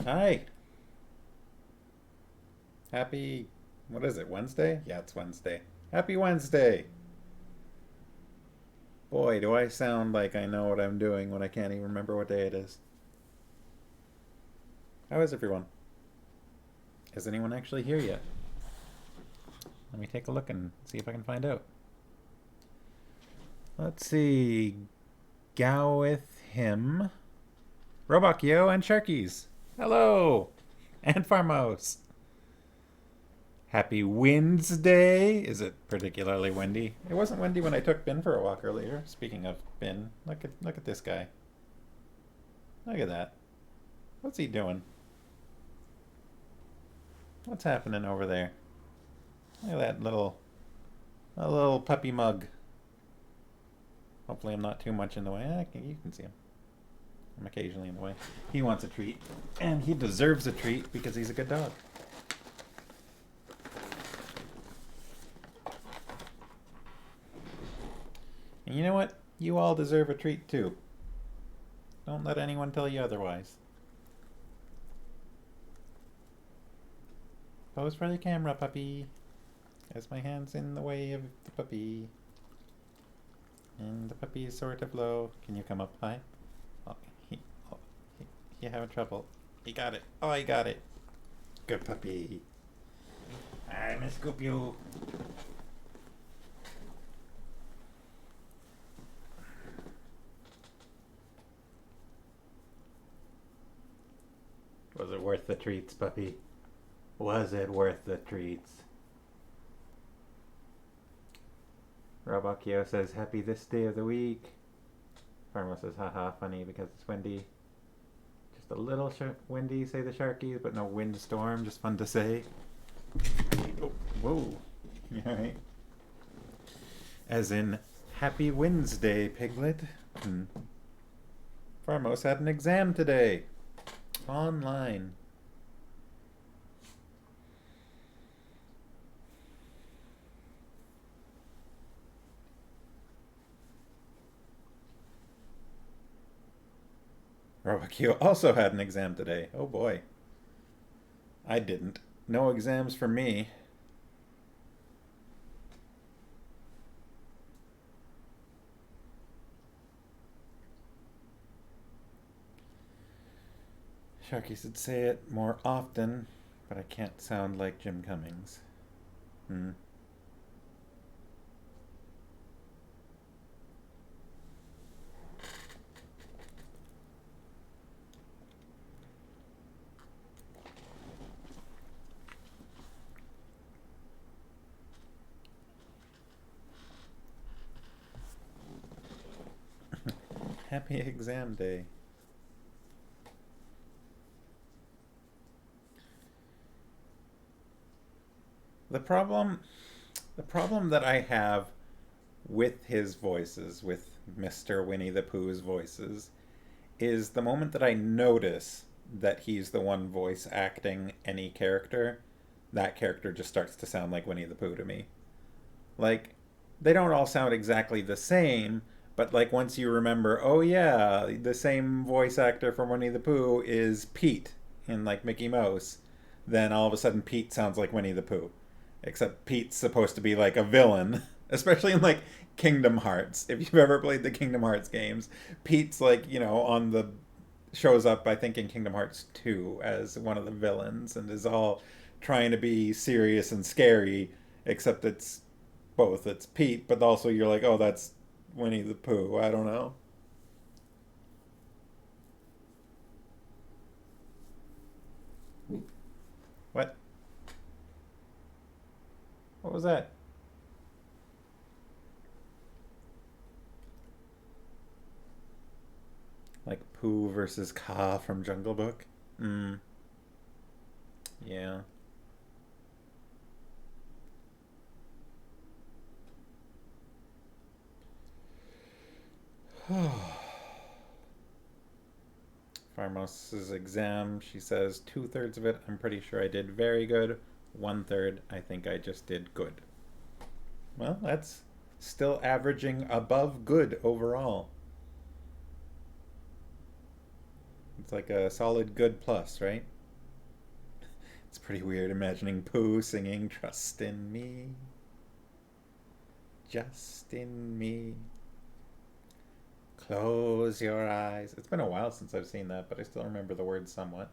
Hi. Happy, what is it, Wednesday? Yeah, it's Wednesday. Happy Wednesday. Boy, do I sound like I know what I'm doing when I can't even remember what day it is. How is everyone? Is anyone actually here yet? Let me take a look and see if I can find out. Let's see. Gowith him. Robakio and Sharkies. Hello. And Farmhouse. Happy Wednesday. Is it particularly windy? It wasn't windy when I took Ben for a walk earlier. Speaking of Ben, look at this guy. Look at that. What's he doing? What's happening over there? Look at that little puppy mug. Hopefully I'm not too much in the way. You can see him. I'm occasionally in the way. He wants a treat, and he deserves a treat because he's a good dog. And you know what? You all deserve a treat too. Don't let anyone tell you otherwise. Pose for the camera, puppy. As my hand's in the way of the puppy. And the puppy is sort of low. Can you come up high? Oh, you having trouble. He got it. Oh, he got it. Good puppy. I'm gonna scoop you. Was it worth the treats, puppy? Was it worth the treats? Robakio says, happy this day of the week. Farmo says, haha, funny because it's windy. Just a little windy, say the Sharkies, but no windstorm, just fun to say. Oh, whoa. You alright? As in, happy Wednesday, Piglet. Farmos had an exam today. Online. Robakio also had an exam today. Oh boy. I didn't. No exams for me. Sharky should say it more often, but I can't sound like Jim Cummings. Happy exam day. The problem that I have with his voices, with Mr. Winnie the Pooh's voices, is the moment that I notice that he's the one voice acting any character, that character just starts to sound like Winnie the Pooh to me. Like, they don't all sound exactly the same, but like once you remember, oh yeah, the same voice actor from Winnie the Pooh is Pete in like Mickey Mouse, then all of a sudden Pete sounds like Winnie the Pooh. Except Pete's supposed to be like a villain, especially in like Kingdom Hearts. If you've ever played the Kingdom Hearts games, Pete's like, on the shows up I think in Kingdom Hearts 2 as one of the villains and is all trying to be serious and scary, except it's both. It's Pete, but also you're like, "Oh, that's Winnie the Pooh." I don't know. What? What was that? Like Pooh versus Kaa from Jungle Book? Yeah. Farmos's exam, she says 2/3 of it, I'm pretty sure I did very good. 1/3, I think I just did good. Well, that's still averaging above good overall. It's like a solid good plus, right? It's pretty weird imagining Pooh singing "Trust in Me, just in me." Close your eyes. It's been a while since I've seen that, but I still remember the words somewhat.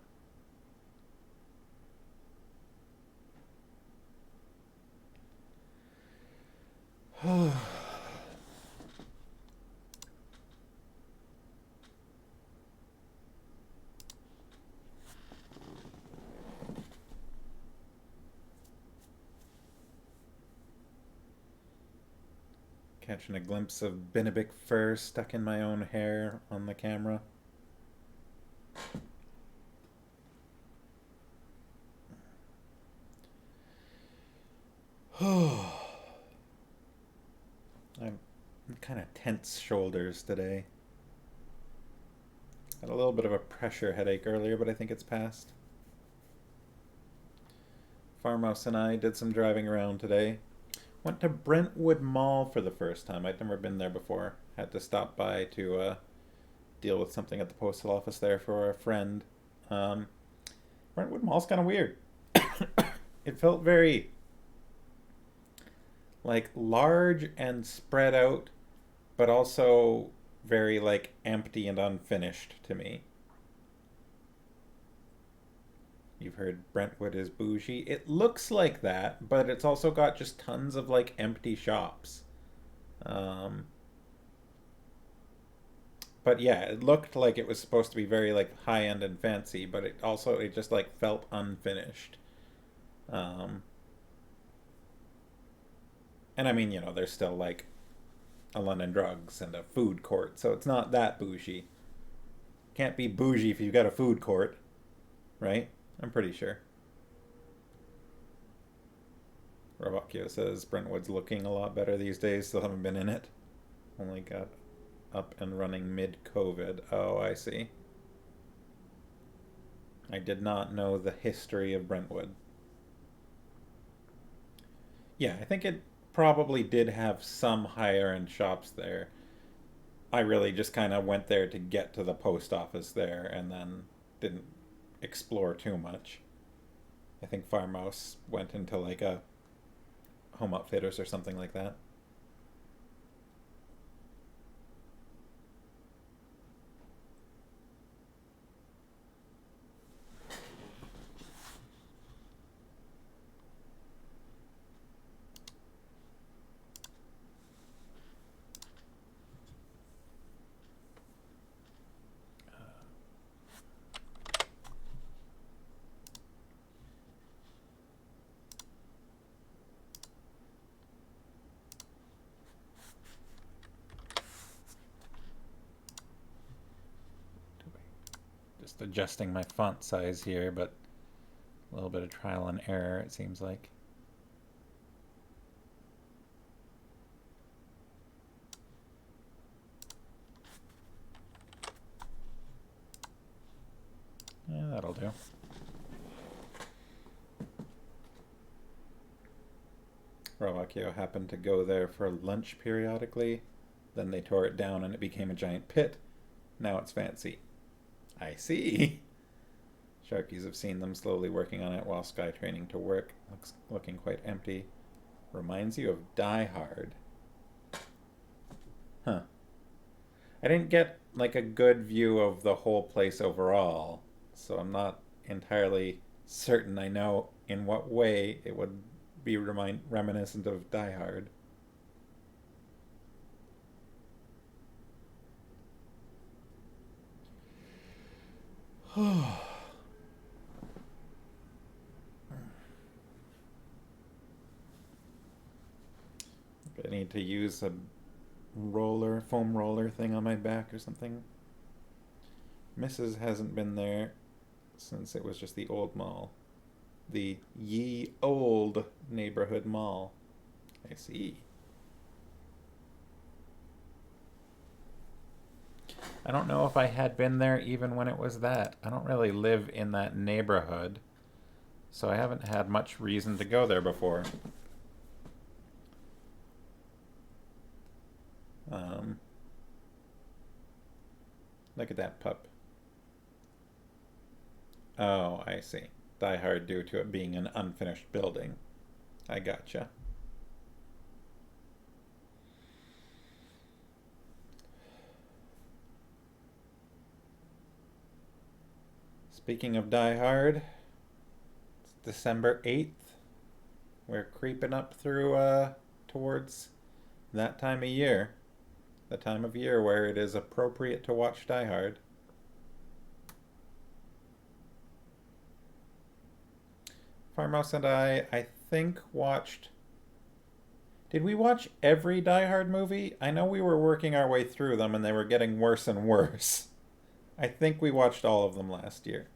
Catching a glimpse of Bennebic fur stuck in my own hair on the camera. I'm kind of tense shoulders today. Had a little bit of a pressure headache earlier, but I think it's passed. Farmhouse and I did some driving around today. Went to Brentwood Mall for the first time. I'd never been there before. Had to stop by to deal with something at the postal office there for a friend. Um, Brentwood Mall's kind of weird. It felt very like large and spread out, but also very like empty and unfinished to me. You've heard Brentwood is bougie. It looks like that, but it's also got just tons of like empty shops. Um, but yeah, it looked like it was supposed to be very like high end and fancy, but it just like felt unfinished. Um, and I mean, there's still like a London Drugs and a food court, so it's not that bougie. Can't be bougie if you've got a food court, right? I'm pretty sure. Robakio says Brentwood's looking a lot better these days. Still haven't been in it. Only got up and running mid COVID. Oh, I see. I did not know the history of Brentwood. Yeah, I think it probably did have some higher end shops there. I really just kind of went there to get to the post office there and then didn't explore too much. I think Farmhouse went into like a Home Outfitters or something like that. Just adjusting my font size here, but a little bit of trial and error, it seems like. Yeah, that'll do. Rawakio happened to go there for lunch periodically. Then they tore it down and it became a giant pit. Now it's fancy. I see. Sharkies have seen them slowly working on it while sky training to work. Looking quite empty. Reminds you of Die Hard. Huh. I didn't get like a good view of the whole place overall, so I'm not entirely certain I know in what way it would be reminiscent of Die Hard. I need to use a foam roller thing on my back or something. Mrs. hasn't been there since it was just the old mall. The ye old neighborhood mall. I see. I don't know if I had been there even when it was that. I don't really live in that neighborhood, so I haven't had much reason to go there before. Um, Look at that pup. Oh, I see. Die Hard due to it being an unfinished building. I gotcha. Speaking of Die Hard, it's December 8th. We're creeping up through towards that time of year. The time of year where it is appropriate to watch Die Hard. Farmhouse and I think, watched. Did we watch every Die Hard movie? I know we were working our way through them and they were getting worse and worse. I think we watched all of them last year.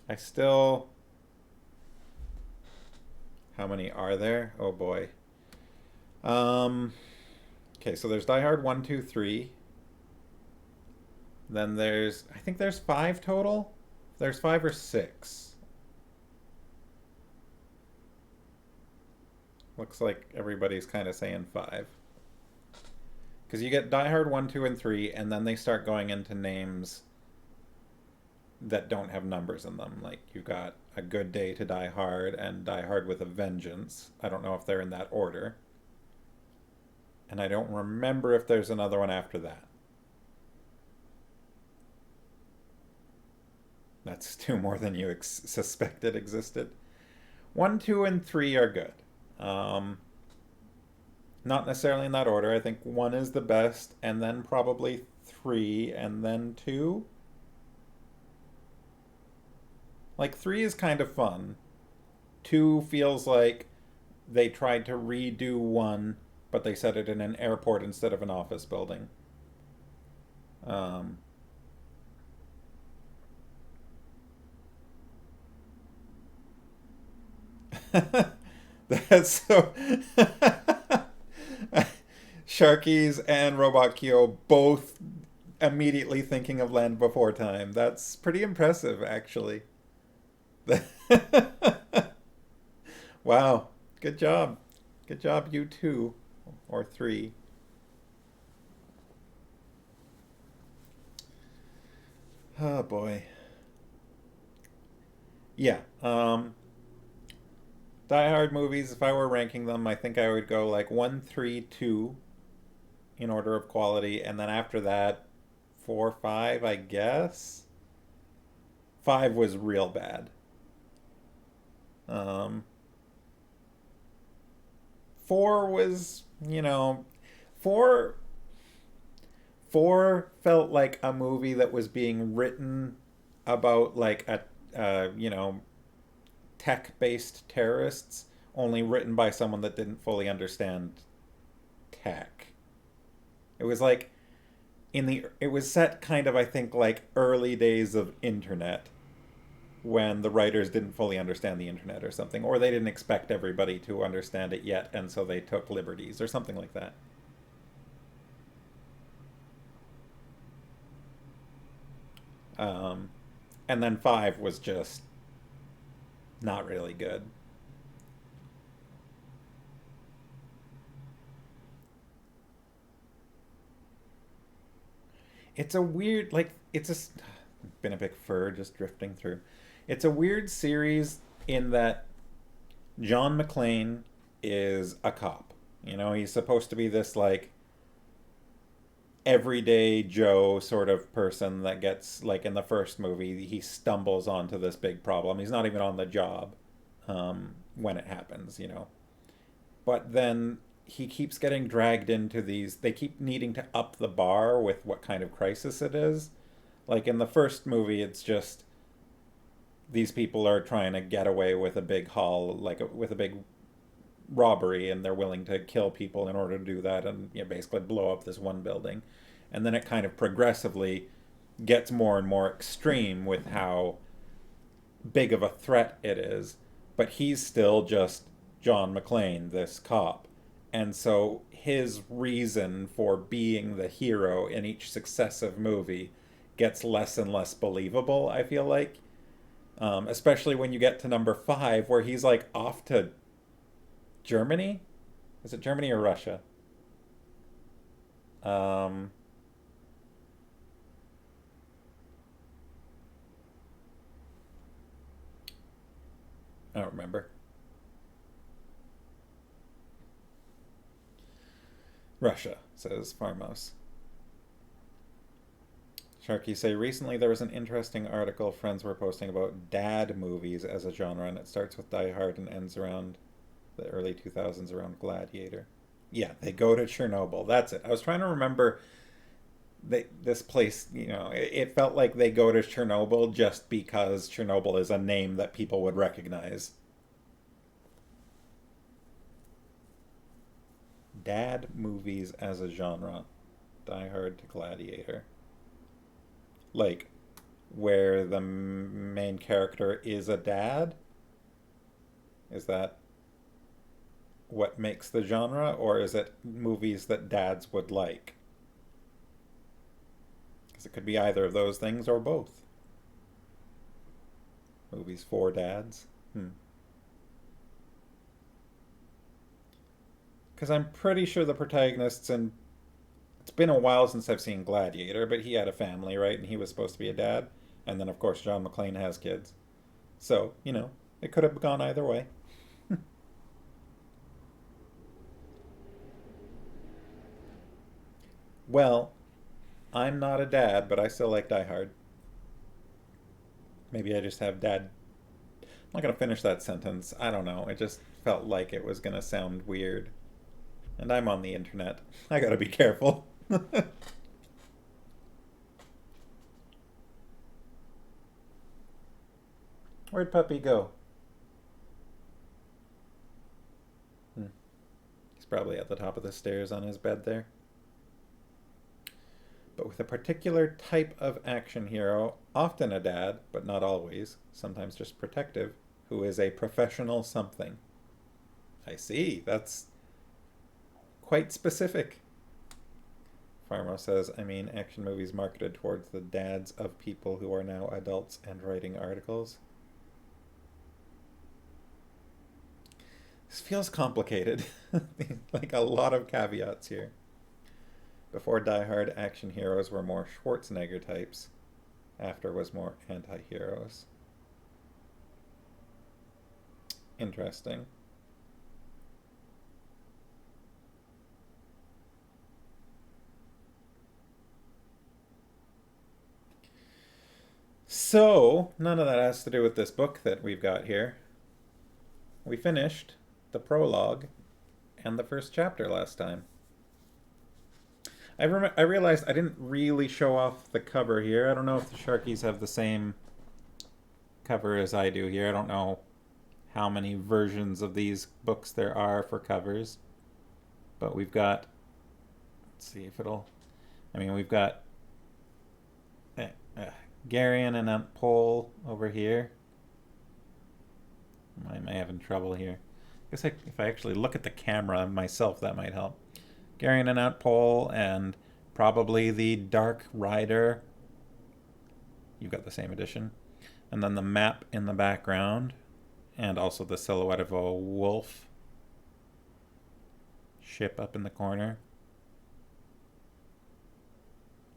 I still. How many are there? Oh boy. Okay, so there's Die Hard 1, 2, 3. Then I think there's 5 total. There's 5 or 6. Looks like everybody's kind of saying 5. Because you get Die Hard 1, 2, and 3, and then they start going into names that don't have numbers in them. Like, you've got A Good Day to Die Hard and Die Hard with a Vengeance. I don't know if they're in that order. And I don't remember if there's another one after that. That's 2 more than you suspected existed. 1, 2, and 3 are good. Not necessarily in that order. I think 1 is the best, and then probably 3, and then 2. Like, 3 is kind of fun. 2 feels like they tried to redo 1, but they set it in an airport instead of an office building. That's so. Sharkies and Robot Kyo both immediately thinking of Land Before Time. That's pretty impressive, actually. Wow. Good job. Good job, you two. Or 3. Oh boy. Yeah. Die Hard movies, if I were ranking them, I think I would go like 1, 3, 2 in order of quality, and then after that, 4, 5, I guess. 5 was real bad. Um, 4 was, 4 felt like a movie that was being written about like a tech-based terrorists, only written by someone that didn't fully understand tech. It was like it was set kind of, I think, like early days of internet, when the writers didn't fully understand the internet or something, or they didn't expect everybody to understand it yet, and so they took liberties or something like that. Um, and then 5 was just not really good. It's a weird, like, it's a been a big fur just drifting through. It's a weird series in that John McClane is a cop. He's supposed to be this like everyday Joe sort of person that gets, like, in the first movie, he stumbles onto this big problem. He's not even on the job when it happens. But then he keeps getting dragged into these. They keep needing to up the bar with what kind of crisis it is. Like in the first movie, it's just these people are trying to get away with a big haul, like with a big robbery, and they're willing to kill people in order to do that, and basically blow up this one building. And then it kind of progressively gets more and more extreme with how big of a threat it is. But he's still just John McClane, this cop. And so his reason for being the hero in each successive movie gets less and less believable, I feel like. Especially when you get to number 5, where he's like off to Germany. Is it Germany or Russia? Um, I don't remember. Russia, says Farmhouse. Sharky say, recently there was an interesting article friends were posting about dad movies as a genre, and it starts with Die Hard and ends around the early 2000s around Gladiator. Yeah, they go to Chernobyl. That's it. I was trying to remember this place, it felt like they go to Chernobyl just because Chernobyl is a name that people would recognize. Dad movies as a genre. Die Hard to Gladiator. Like, where the main character is a dad? Is that what makes the genre, or is it movies that dads would like? Because it could be either of those things or both. Movies for dads. Because I'm pretty sure the protagonists in... It's been a while since I've seen Gladiator, but he had a family, right? And he was supposed to be a dad. And then, of course, John McClane has kids. So, it could have gone either way. Well, I'm not a dad, but I still like Die Hard. Maybe I just have dad... I'm not going to finish that sentence. I don't know. It just felt like it was going to sound weird. And I'm on the internet. I gotta be careful. Where'd Puppy go? He's probably at the top of the stairs on his bed there. But with a particular type of action hero, often a dad, but not always, sometimes just protective, who is a professional something. I see. That's quite specific. Farmo says, I mean, action movies marketed towards the dads of people who are now adults and writing articles. This feels complicated. Like a lot of caveats here. Before Die Hard, action heroes were more Schwarzenegger types. After was more anti-heroes. Interesting. So, none of that has to do with this book that we've got here. We finished the prologue and the first chapter last time. I realized I didn't really show off the cover here. I don't know if the Sharkies have the same cover as I do here. I don't know how many versions of these books there are for covers. But we've got... Let's see if it'll... we've got... Garion and Aunt Pole over here. Am I having trouble here? I guess if I actually look at the camera myself, that might help. Garion and Aunt Pole, and probably the Dark Rider. You've got the same edition. And then the map in the background, and also the silhouette of a wolf ship up in the corner.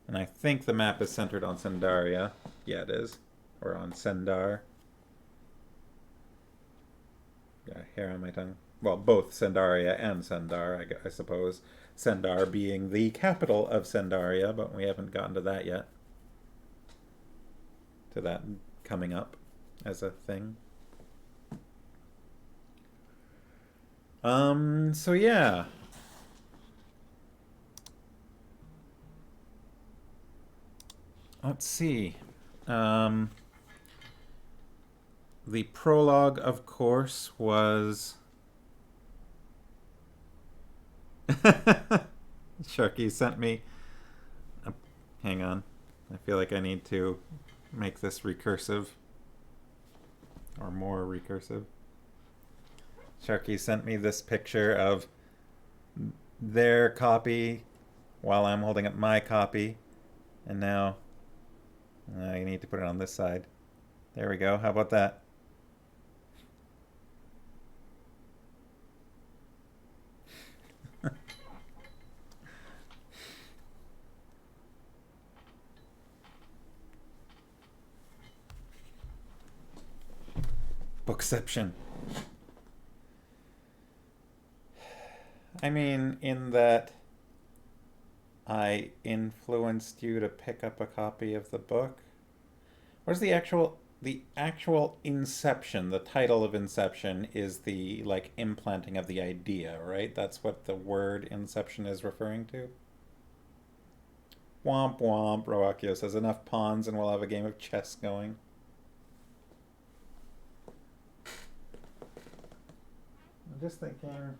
And I think the map is centered on Sendaria. Yeah, it is. Or on Sendar. Got hair on my tongue. Well, both Sendaria and Sendar, I suppose. Sendar being the capital of Sendaria, but we haven't gotten to that yet. To that coming up as a thing. So yeah. Let's see. The prologue, of course, was... Sharky sent me... hang on. I feel like I need to make this recursive. Or more recursive. Sharky sent me this picture of their copy while I'm holding up my copy. And now... I need to put it on this side. There we go. How about that? Bookception. I mean, in that I influenced you to pick up a copy of the book. Where's the actual Inception? The title of Inception is the like implanting of the idea, right? That's what the word Inception is referring to. Womp womp. Roakio says enough pawns and we'll have a game of chess going. I'm just thinking.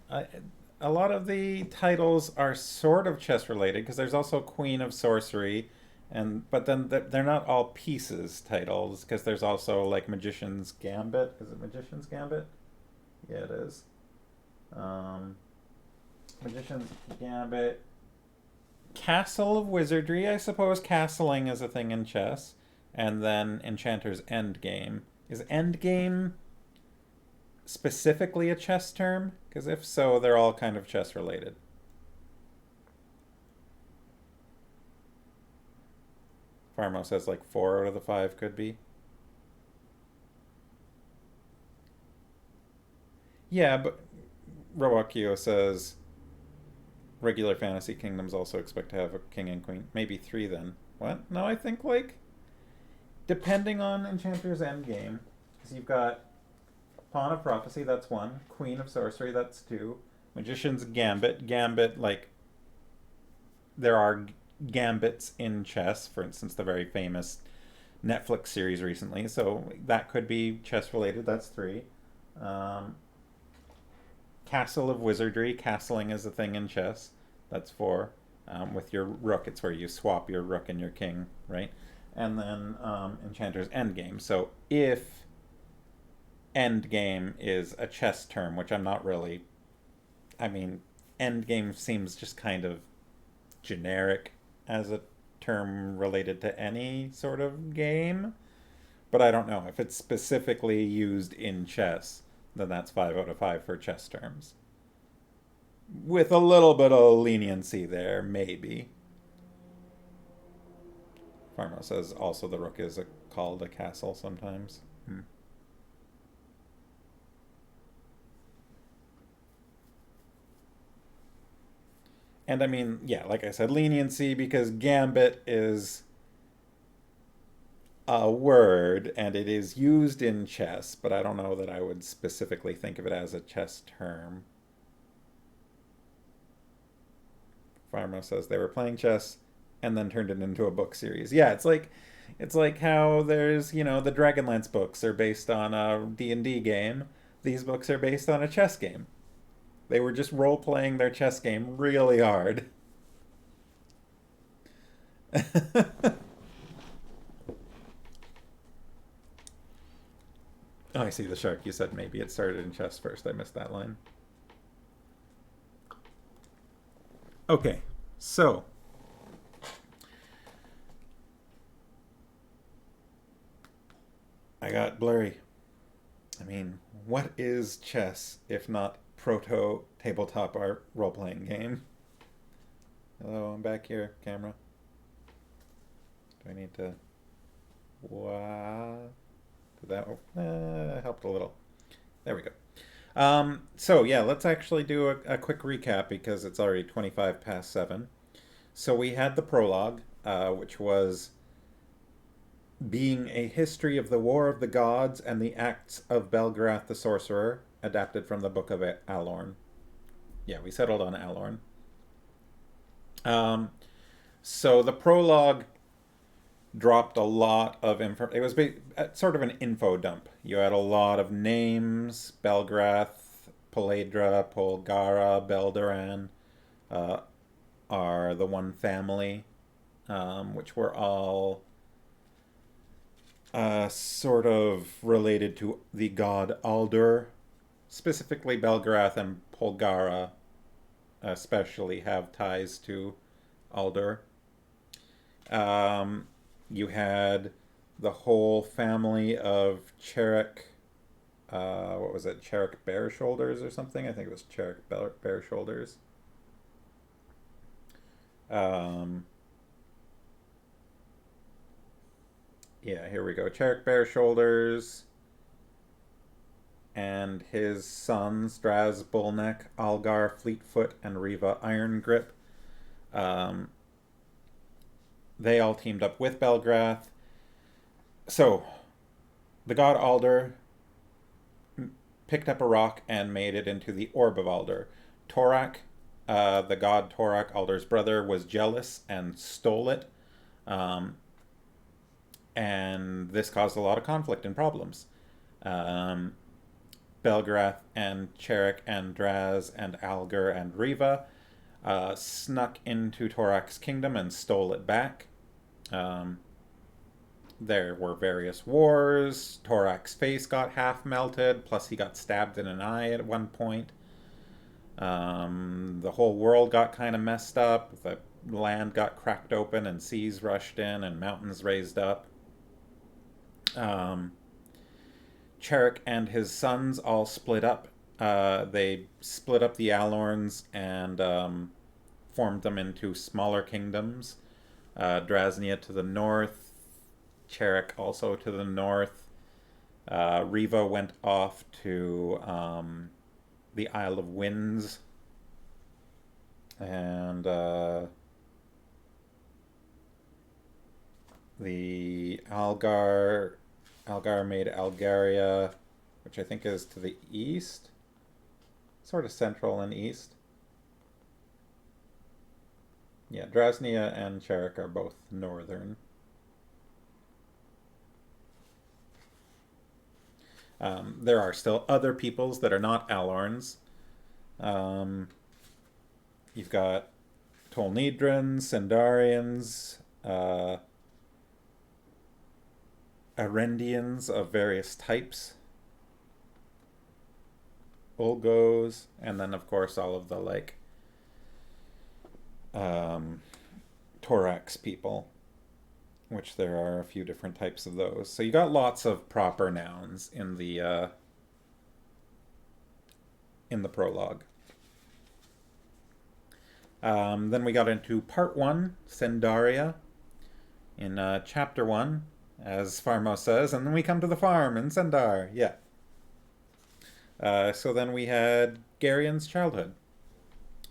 I, a lot of the titles are sort of chess related because there's also Queen of Sorcery, and but then they're not all pieces titles because there's also like Magician's Gambit. Is it Magician's Gambit? Yeah, it is. Um, Magician's Gambit, Castle of Wizardry. I suppose castling is a thing in chess, and then Enchanter's Endgame. Is Endgame specifically a chess term? Because if so, they're all kind of chess related. Farmo says like 4 out of the 5 could be. Yeah, but Roakio says regular fantasy kingdoms also expect to have a king and queen. Maybe 3 then. What? No, I think like depending on Enchanter's Endgame, because you've got Pawn of Prophecy, that's 1. Queen of Sorcery, that's 2. Magician's Gambit. Gambit, like, there are gambits in chess, for instance, the very famous Netflix series recently, so that could be chess related, that's 3. Um, Castle of Wizardry, castling is a thing in chess, that's 4. With your rook, it's where you swap your rook and your king, right? And then Enchanter's Endgame. So if Endgame is a chess term, which I'm not really. I mean, Endgame seems just kind of generic as a term related to any sort of game. But I don't know. If it's specifically used in chess, then that's 5 out of 5 for chess terms. With a little bit of leniency there, maybe. Pharma says also the rook is called a castle sometimes. And I mean, yeah, like I said, leniency because gambit is a word and it is used in chess, but I don't know that I would specifically think of it as a chess term. Farmo says they were playing chess and then turned it into a book series. Yeah, it's like how there's, the Dragonlance books are based on a D&D game. These books are based on a chess game. They were just role playing their chess game really hard. Oh, I see the shark. You said maybe it started in chess first. I missed that line. Okay, so I got blurry. I mean, what is chess if not proto tabletop art role playing game? Hello, I'm back here, camera. Do I need to? What? Did that helped a little? There we go. So yeah, let's actually do a quick recap because it's already 25 past 7. So we had the prologue, which was being a history of the War of the Gods and the acts of Belgarath the Sorcerer, adapted from the Book of Alorn. Yeah, we settled on Alorn. Um, so the prologue dropped a lot of info. It was sort of an info dump. You had a lot of names: Belgrath, Poledra, Polgara, Belderan, uh, are the one family, which were all sort of related to the god Aldur. Specifically, Belgarath and Polgara, especially, have ties to Aldur. Um, you had the whole family of Cherrick. What was it? Cherrick Bare Shoulders or something? I think it was Cherrick Bare Shoulders. Um, yeah, here we go. Cherrick Bare Shoulders. and his sons, Draz Bullneck, Algar Fleetfoot, and Riva Irongrip, um, they all teamed up with Belgrath. So, the god Alder picked up a rock and made it into the Orb of Alder. Torak, the god Torak, Alder's brother, was jealous and stole it. Um, and this caused a lot of conflict and problems. Um, Belgrath and Cherik and Draz and Algar and Riva snuck into Torak's kingdom and stole it back. Um, there were various wars. Torak's face got half melted, plus he got stabbed in an eye at one point. The whole world got kind of messed up. The land got cracked open and seas rushed in and mountains raised up. Cherik and his sons all split up. They split up the Alorns and formed them into smaller kingdoms. Drasnia to the north, Cherik also to the north. Riva went off to the Isle of Winds. And the Algar made Algaria, which I think is to the east, sort of central and east. Yeah, Drasnia and Cherik are both northern. There are still other peoples that are not Alorns. You've got Tolnedrans, Sendarians, Arendians of various types, Ulgos, and then of course all of the Torax people, which there are a few different types of those. So you got lots of proper nouns in the prologue. Then we got into part 1, Sendaria, in chapter 1, as Farmo says, and then we come to the farm in Sendar. Yeah. So then we had Garion's childhood.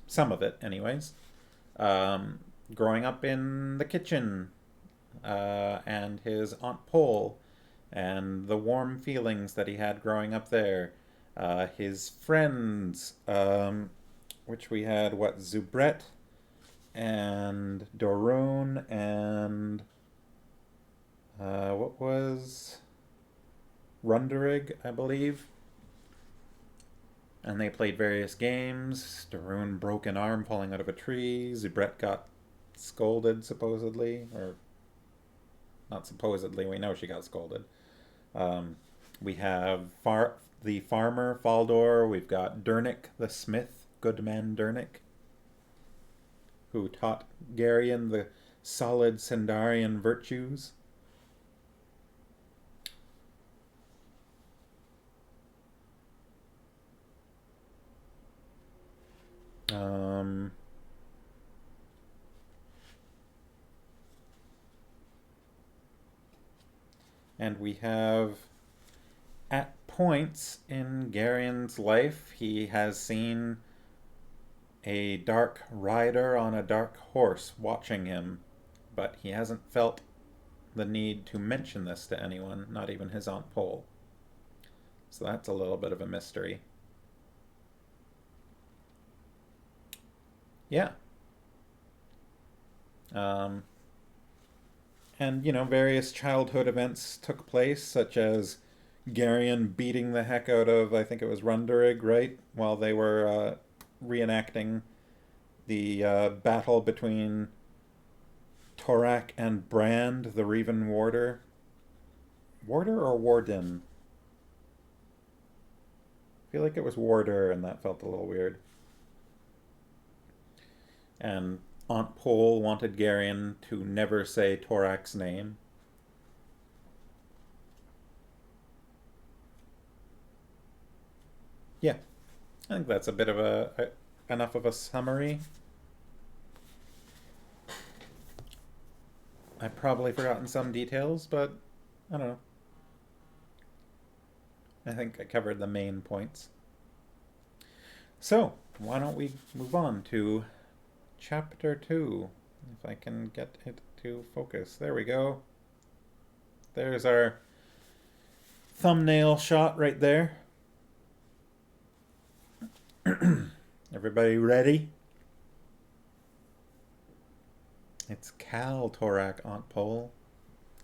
Some of it, anyways. Growing up in the kitchen, and his Aunt Pole, and the warm feelings that he had growing up there. His friends, which we had, Zubret, and Dorun, and what was Runderig, I believe. And they played various games. Dorun broke an arm falling out of a tree. Zubret got scolded, supposedly. Or, not supposedly, we know she got scolded. We have the farmer, Faldor. We've got Dernick the smith, Goodman Dernick, who taught Garion the solid Sendarian virtues. And we have, at points in Garion's life, he has seen a dark rider on a dark horse watching him, but he hasn't felt the need to mention this to anyone, not even his Aunt Pole. So that's a little bit of a mystery. Yeah. And, various childhood events took place, such as Garion beating the heck out of, I think it was Runderig, right? While they were reenacting the battle between Torak and Brand, the Revan warder. Warder or Warden? I feel like it was Warder, and that felt a little weird. And Aunt Pole wanted Garion to never say Torak's name. Yeah, I think that's a bit of enough of a summary. I've probably forgotten some details, but I don't know. I think I covered the main points. So, why don't we move on to Chapter 2? If I can get it to focus. There we go. There's our thumbnail shot right there. Everybody ready? It's Cal Torak, Aunt Pole.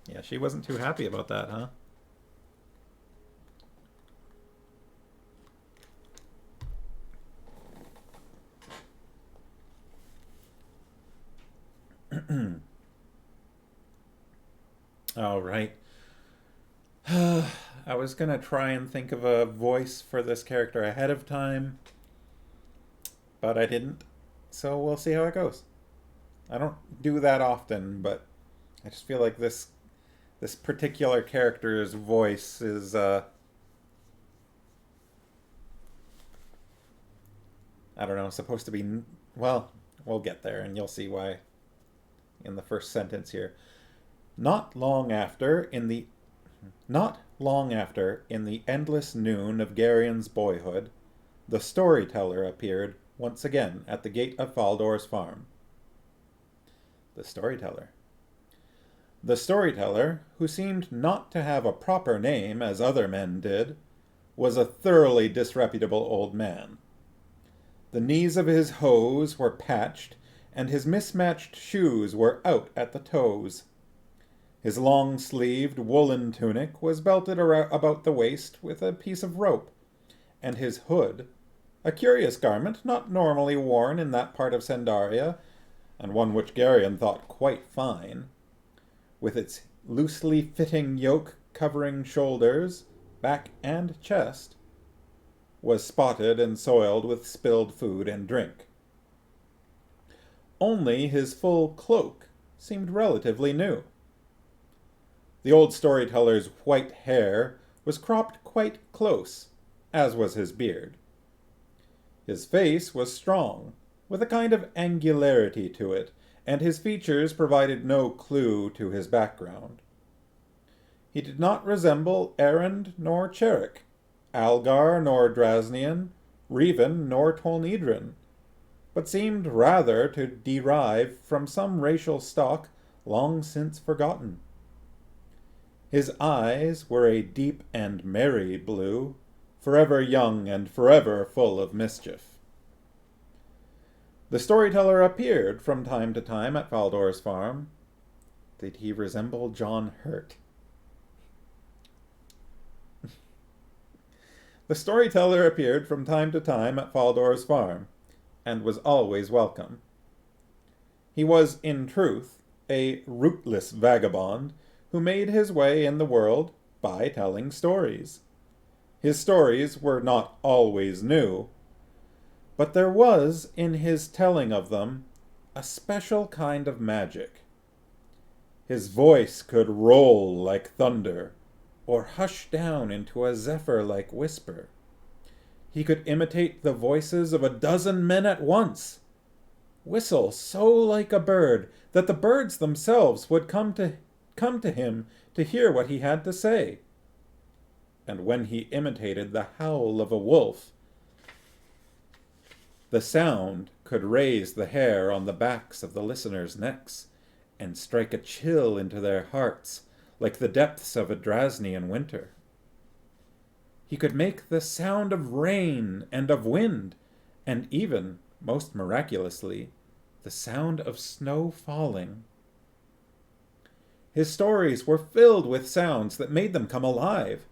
Yeah, she wasn't too happy about that, huh? All right. I was gonna try and think of a voice for this character ahead of time, but I didn't. So we'll see how it goes. I don't do that often, but I just feel like this particular character's voice is I don't know, supposed to be, well, we'll get there and you'll see why in the first sentence here. Not long after, in the endless noon of Garion's boyhood, the storyteller appeared once again at the gate of Faldor's farm. The storyteller. The storyteller, who seemed not to have a proper name as other men did, was a thoroughly disreputable old man. The knees of his hose were patched, and his mismatched shoes were out at the toes. His long-sleeved woolen tunic was belted about the waist with a piece of rope, and his hood, a curious garment not normally worn in that part of Sendaria, and one which Garion thought quite fine, with its loosely fitting yoke covering shoulders, back, and chest, was spotted and soiled with spilled food and drink. Only his full cloak seemed relatively new. The old storyteller's white hair was cropped quite close, as was his beard. His face was strong, with a kind of angularity to it, and his features provided no clue to his background. He did not resemble Erend nor Cherik, Algar nor Drasnian, Revan nor Tolnedrin, but seemed rather to derive from some racial stock long since forgotten. His eyes were a deep and merry blue, forever young and forever full of mischief. The storyteller appeared from time to time at Faldor's farm. Did he resemble John Hurt? The storyteller appeared from time to time at Faldor's farm, and was always welcome. He was, in truth, a rootless vagabond who made his way in the world by telling stories. His stories were not always new, but there was in his telling of them a special kind of magic. His voice could roll like thunder, or hush down into a zephyr-like whisper. He could imitate the voices of a dozen men at once, whistle so like a bird that the birds themselves would come to him to hear what he had to say. And when he imitated the howl of a wolf, the sound could raise the hair on the backs of the listeners' necks and strike a chill into their hearts like the depths of a Drasnian winter. He could make the sound of rain and of wind, and even, most miraculously, the sound of snow falling. His stories were filled with sounds that made them come alive,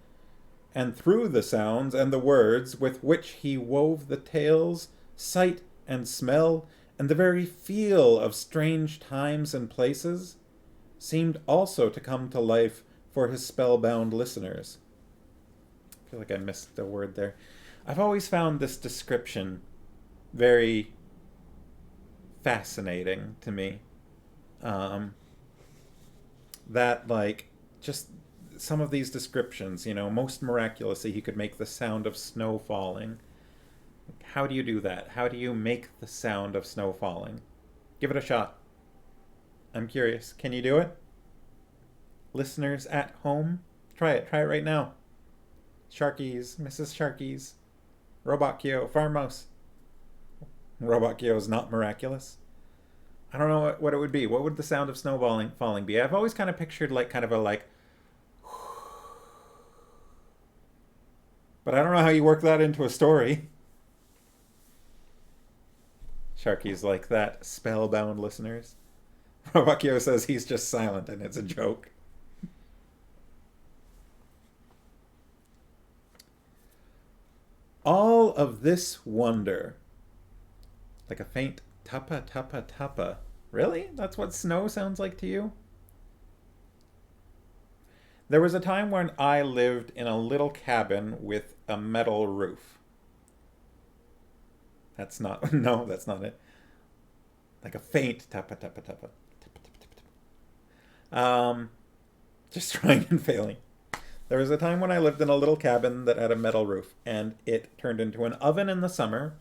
and through the sounds and the words with which he wove the tales, sight and smell, and the very feel of strange times and places, seemed also to come to life for his spellbound listeners. I feel like I missed a word there. I've always found this description very fascinating to me. That, like, just some of these descriptions, most miraculously, he could make the sound of snow falling. How do you do that? How do you make the sound of snow falling? Give it a shot. I'm curious. Can you do it? Listeners at home, try it. Try it right now. Sharkies, Mrs. Sharkies, Robot Kyo, Farm Mouse. Robot Kyo is not miraculous. I don't know what it would be. What would the sound of snowballing falling be? I've always kind of pictured like kind of a like, but I don't know how you work that into a story. Sharky's like that, spellbound listeners. Robakio says he's just silent and it's a joke. All of this wonder, like a faint tapa tapa tapa. Really? That's what snow sounds like to you? There was a time when I lived in a little cabin with a metal roof. That's not, no, that's not it. Like a faint tapa tapa tapa. Just trying and failing. There was a time when I lived in a little cabin that had a metal roof, and it turned into an oven in the summer,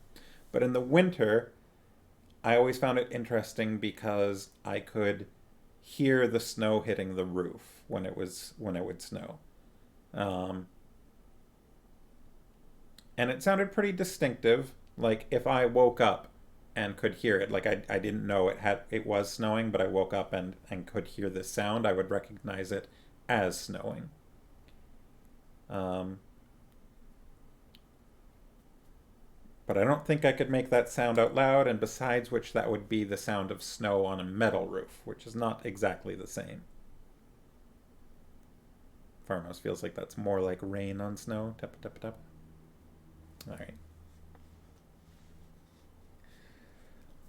but in the winter, I always found it interesting because I could hear the snow hitting the roof when it would snow. And it sounded pretty distinctive. Like if I woke up and could hear it, like I didn't know it was snowing, but I woke up and could hear this sound, I would recognize it as snowing. But I don't think I could make that sound out loud, and besides which that would be the sound of snow on a metal roof, which is not exactly the same. Farmhouse feels like that's more like rain on snow. Tap, tap, tap. Alright.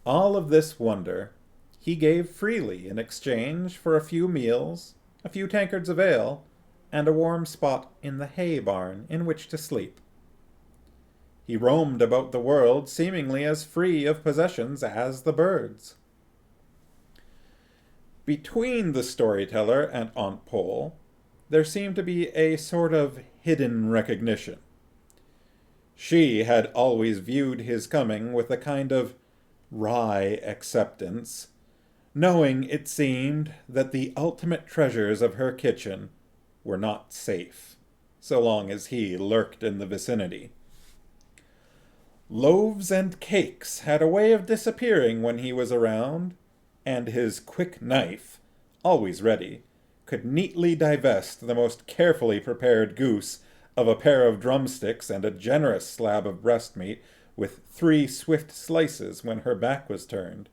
All of this wonder he gave freely in exchange for a few meals, a few tankards of ale, and a warm spot in the hay barn in which to sleep. He roamed about the world seemingly as free of possessions as the birds. Between the storyteller and Aunt Pole, there seemed to be a sort of hidden recognition. She had always viewed his coming with a kind of wry acceptance, knowing, it seemed, that the ultimate treasures of her kitchen were not safe, so long as he lurked in the vicinity. Loaves and cakes had a way of disappearing when he was around, and his quick knife, always ready, could neatly divest the most carefully prepared goose of a pair of drumsticks and a generous slab of breast meat with 3 swift slices when her back was turned.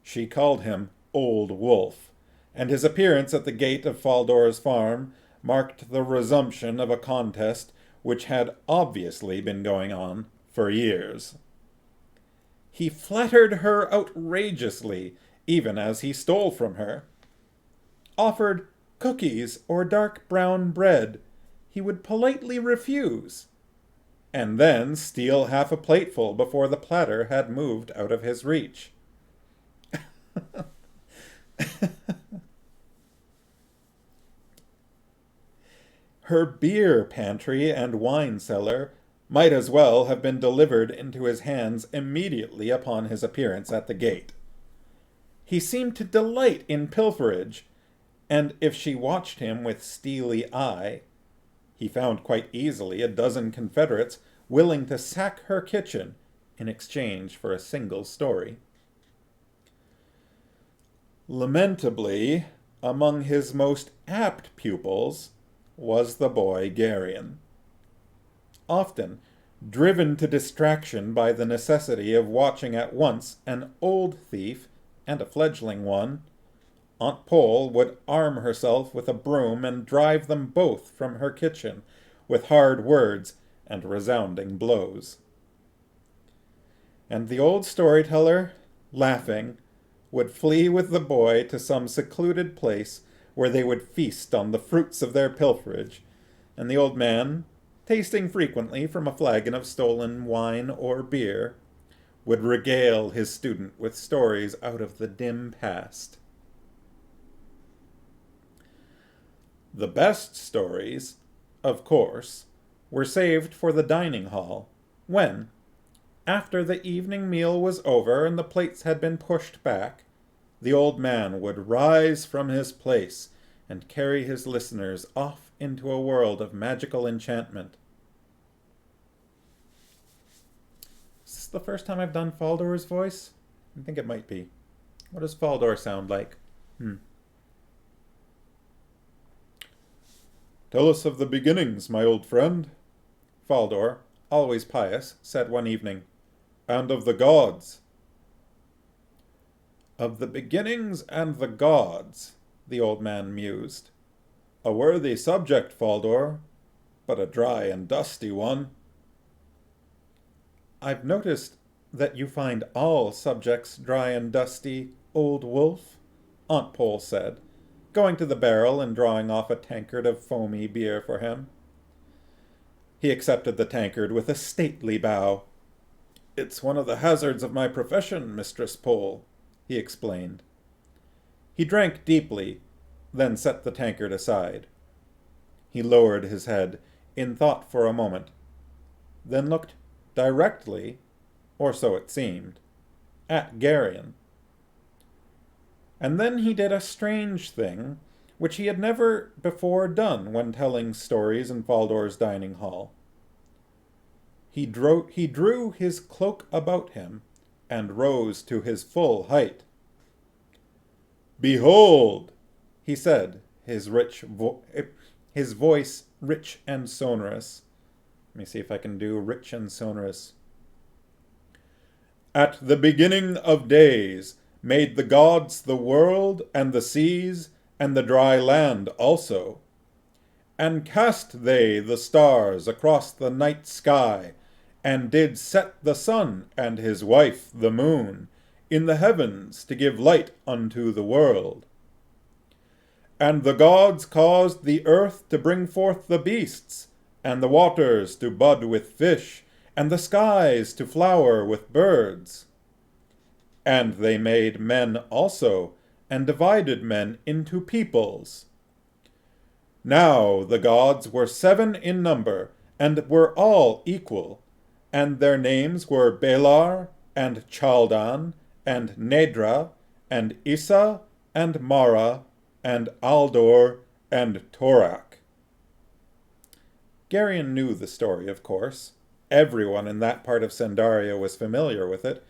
She called him Old Wolf, and his appearance at the gate of Faldor's farm marked the resumption of a contest which had obviously been going on for years. He flattered her outrageously, even as he stole from her. Offered cookies or dark brown bread, he would politely refuse, and then steal half a plateful before the platter had moved out of his reach. Her beer pantry and wine cellar might as well have been delivered into his hands immediately upon his appearance at the gate. He seemed to delight in pilferage, and if she watched him with steely eye, he found quite easily a dozen confederates willing to sack her kitchen in exchange for a single story. Lamentably, among his most apt pupils was the boy Garyon. Often, driven to distraction by the necessity of watching at once an old thief and a fledgling one, Aunt Pole would arm herself with a broom and drive them both from her kitchen with hard words and resounding blows. And the old storyteller, laughing, would flee with the boy to some secluded place where they would feast on the fruits of their pilferage, and the old man, tasting frequently from a flagon of stolen wine or beer, would regale his student with stories out of the dim past. The best stories, of course, were saved for the dining hall, when, after the evening meal was over and the plates had been pushed back, the old man would rise from his place and carry his listeners off into a world of magical enchantment. Is this the first time I've done Faldor's voice? I think it might be. What does Faldor sound like? Tell us of the beginnings, my old friend, Faldor, always pious, said one evening, and of the gods. Of the beginnings and the gods, the old man mused. A worthy subject, Faldor, but a dry and dusty one. I've noticed that you find all subjects dry and dusty, old wolf, Aunt Pole said, going to the barrel and drawing off a tankard of foamy beer for him. He accepted the tankard with a stately bow. It's one of the hazards of my profession, Mistress Pole, he explained. He drank deeply, then set the tankard aside. He lowered his head, in thought for a moment, then looked directly, or so it seemed, at Geryon. And then he did a strange thing, which he had never before done when telling stories in Faldor's dining hall. He drew his cloak about him, and rose to his full height. Behold, he said, his voice rich and sonorous. Let me see if I can do rich and sonorous. At the beginning of days made the gods the world and the seas and the dry land also. And cast they the stars across the night sky, and did set the sun and his wife the moon in the heavens to give light unto the world. And the gods caused the earth to bring forth the beasts, and the waters to bud with fish, and the skies to flower with birds. And they made men also, and divided men into peoples. Now the gods were 7 in number, and were all equal, and their names were Belar, and Chaldan, and Nedra, and Issa, and Mara, and Aldor, and Torak. Geryon knew the story, of course. Everyone in that part of Sendaria was familiar with it,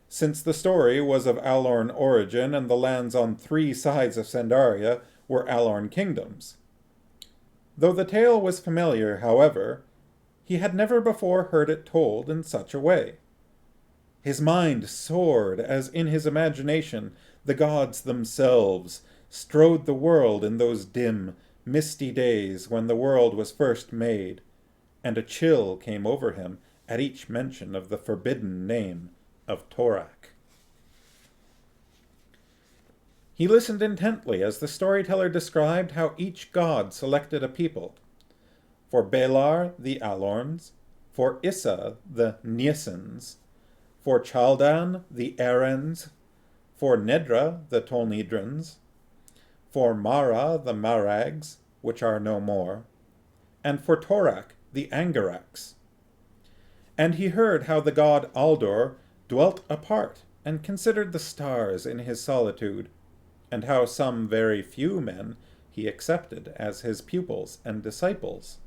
since the story was of Alorn origin and the lands on 3 sides of Sendaria were Alorn kingdoms. Though the tale was familiar, however, he had never before heard it told in such a way. His mind soared as in his imagination the gods themselves strode the world in those dim, misty days when the world was first made, and a chill came over him at each mention of the forbidden name of Torak. He listened intently as the storyteller described how each god selected a people. For Belar, the Alorns, for Issa, the Niesans, for Chaldan, the Arens, for Nedra, the Tolnedrans, for Mara, the Marags, which are no more, and for Torak, the Angaraks. And he heard how the god Aldor dwelt apart and considered the stars in his solitude, and how some very few men he accepted as his pupils and disciples.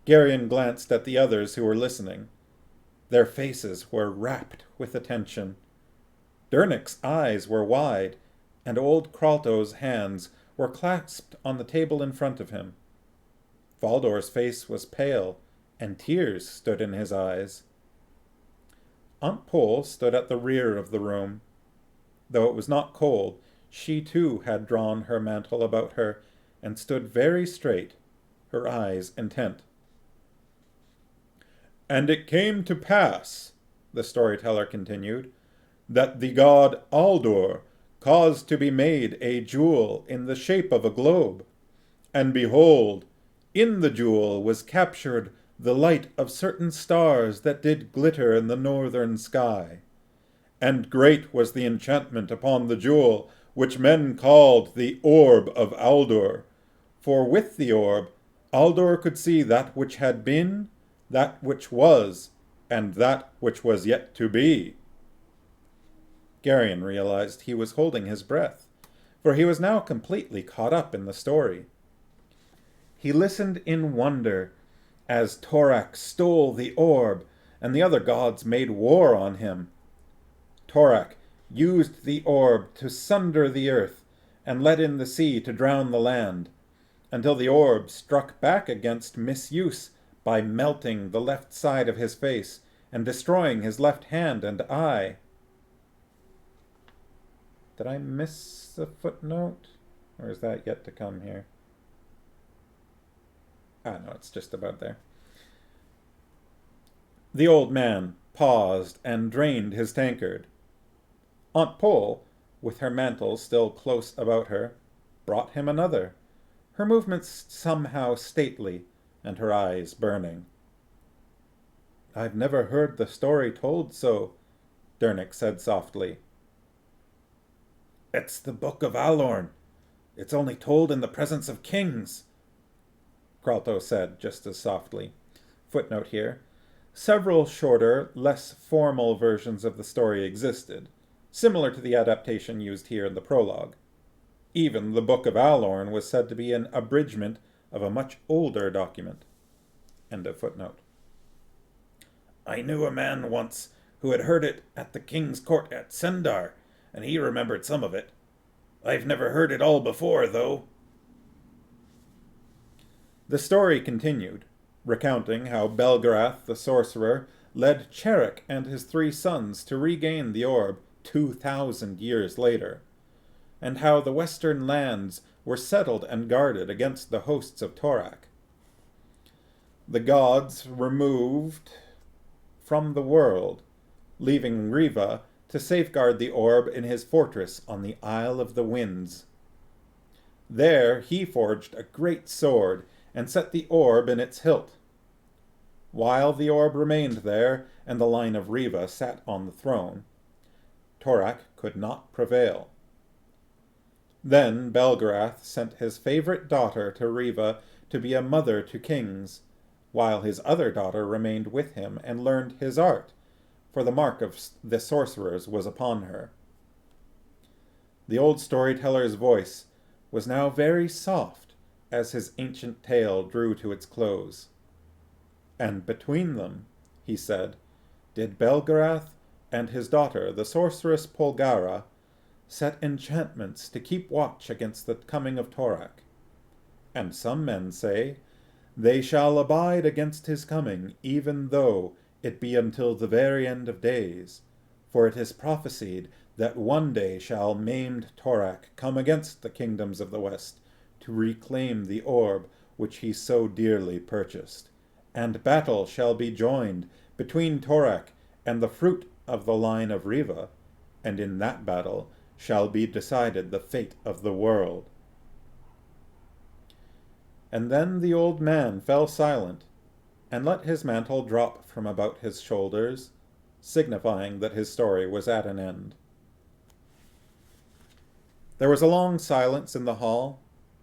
Geryon glanced at the others who were listening. Their faces were rapt with attention. Dernick's eyes were wide, and old Kralto's hands were clasped on the table in front of him. Faldor's face was pale, and tears stood in his eyes. Aunt Pole stood at the rear of the room. Though it was not cold, she too had drawn her mantle about her, and stood very straight, her eyes intent. And it came to pass, the storyteller continued, that the god Aldor caused to be made a jewel in the shape of a globe. And behold, in the jewel was captured the light of certain stars that did glitter in the northern sky. And great was the enchantment upon the jewel, which men called the Orb of Aldor. For with the orb, Aldor could see that which had been, that which was, and that which was yet to be. Geryon realized he was holding his breath, for he was now completely caught up in the story. he listened in wonder as Torak stole the orb and the other gods made war on him. Torak used the orb to sunder the earth and let in the sea to drown the land, until the orb struck back against misuse by melting the left side of his face and destroying his left hand and eye. Did I miss a footnote? Or is that yet to come here? Ah, no, it's just about there. The old man paused and drained his tankard. Aunt Pole, with her mantle still close about her, brought him another, her movements somehow stately, and her eyes burning. "I've never heard the story told so," Dernick said softly. "It's the Book of Alorn. It's only told in the presence of kings," Gralto said just as softly. Footnote here. Several shorter, less formal versions of the story existed, similar to the adaptation used here in the prologue. Even the Book of Alorn was said to be an abridgment of a much older document. End of footnote. "I knew a man once who had heard it at the king's court at Sendar, and he remembered some of it. I've never heard it all before, though." The story continued, recounting how Belgarath the sorcerer led Cherrick and his 3 sons to regain the orb 2,000 years later, and how the western lands were settled and guarded against the hosts of Torak. The gods removed from the world, leaving Riva to safeguard the orb in his fortress on the Isle of the Winds. There he forged a great sword and set the orb in its hilt. While the orb remained there and the line of Riva sat on the throne, Torak could not prevail. Then Belgarath sent his favorite daughter to Riva to be a mother to kings, while his other daughter remained with him and learned his art, for the mark of the sorcerers was upon her. The old storyteller's voice was now very soft as his ancient tale drew to its close. "And between them," he said, "did Belgarath and his daughter, the sorceress Polgara, set enchantments to keep watch against the coming of Torak. And some men say, they shall abide against his coming, even though it be until the very end of days. For it is prophesied that one day shall maimed Torak come against the kingdoms of the west, to reclaim the orb which he so dearly purchased. And battle shall be joined between Torak and the fruit of the line of Riva, and in that battle shall be decided the fate of the world." And then the old man fell silent, and let his mantle drop from about his shoulders, signifying that his story was at an end. There was a long silence in the hall,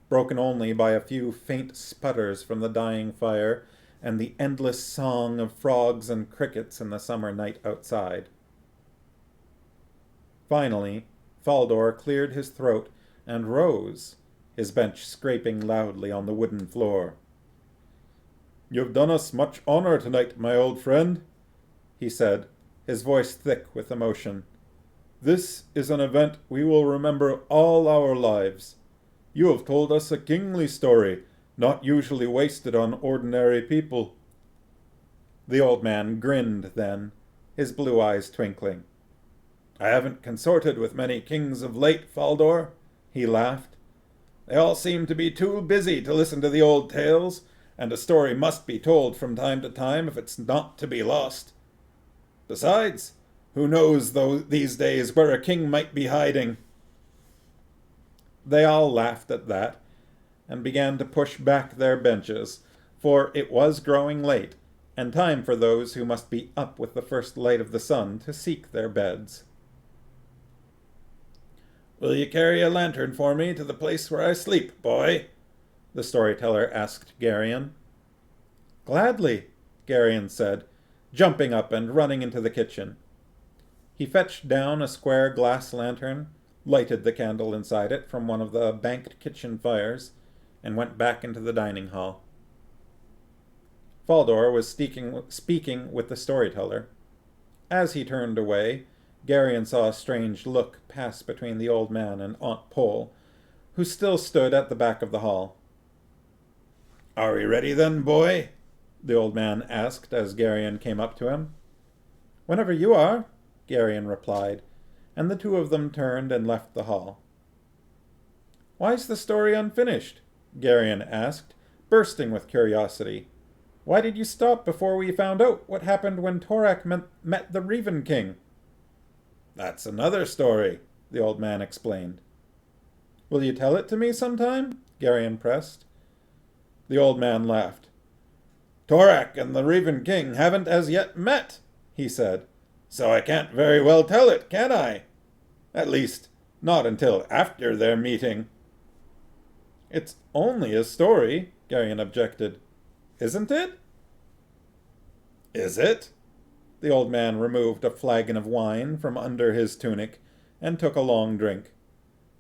broken only by a few faint sputters from the dying fire and the endless song of frogs and crickets in the summer night outside. Finally, Faldor cleared his throat and rose, his bench scraping loudly on the wooden floor. "You've done us much honor tonight, my old friend," he said, his voice thick with emotion. "This is an event we will remember all our lives. You have told us a kingly story, not usually wasted on ordinary people." The old man grinned then, his blue eyes twinkling. "I haven't consorted with many kings of late, Faldor," he laughed. "They all seem to be too busy to listen to the old tales, and a story must be told from time to time if it's not to be lost. Besides, who knows these days where a king might be hiding?" They all laughed at that, and began to push back their benches, for it was growing late, and time for those who must be up with the first light of the sun to seek their beds. "Will you carry a lantern for me to the place where I sleep, boy?" the storyteller asked Garion. "Gladly," Garion said, jumping up and running into the kitchen. He fetched down a square glass lantern, lighted the candle inside it from one of the banked kitchen fires, and went back into the dining hall. Faldor was speaking with the storyteller. As he turned away, Garion saw a strange look pass between the old man and Aunt Pole, who still stood at the back of the hall. "Are we ready then, boy?" the old man asked as Garion came up to him. "Whenever you are," Garion replied, and the two of them turned and left the hall. "Why's the story unfinished?" Garion asked, bursting with curiosity. "Why did you stop before we found out what happened when Torak met the Reven King?" "That's another story," the old man explained. "Will you tell it to me sometime?" Garion pressed. The old man laughed. "Torak and the Reven King haven't as yet met," he said, "so I can't very well tell it, can I? At least, not until after their meeting." "It's only a story," Garion objected. "Isn't it?" "Is it?" The old man removed a flagon of wine from under his tunic and took a long drink.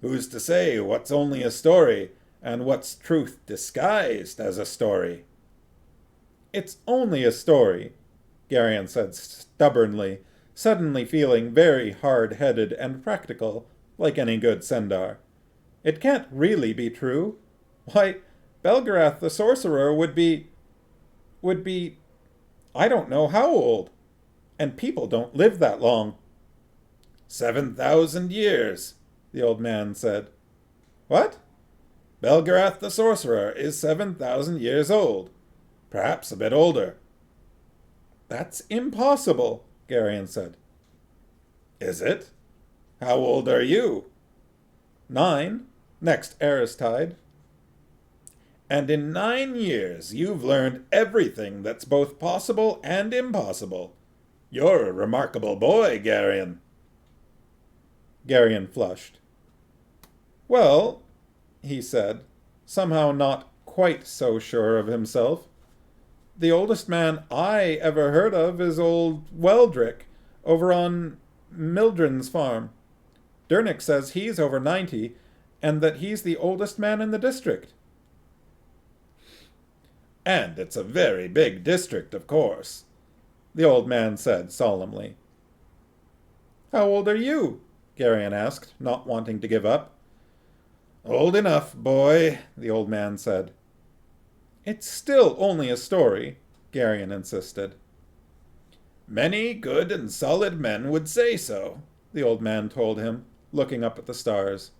"Who's to say what's only a story and what's truth disguised as a story?" "It's only a story," Garion said stubbornly, suddenly feeling very hard-headed and practical, like any good Sendar. "It can't really be true. Why, Belgarath the sorcerer would be, I don't know how old. And people don't live that long." 7,000 years, the old man said. "What?" "Belgarath the sorcerer is 7,000 years old. Perhaps a bit older." "That's impossible," Garion said. "Is it? How old are you?" 9, next Aristide. "And in 9 years you've learned everything that's both possible and impossible. You're a remarkable boy, Garion." Garion flushed. "Well," he said, somehow not quite so sure of himself, "the oldest man I ever heard of is old Weldrick, over on Mildren's farm. Dernick says he's over 90, and that he's the oldest man in the district." "And it's a very big district, of course," the old man said solemnly. "How old are you?" Garion asked, not wanting to give up. "Old enough, boy," the old man said. "It's still only a story," Garion insisted. "Many good and solid men would say so," the old man told him, looking up at the stars.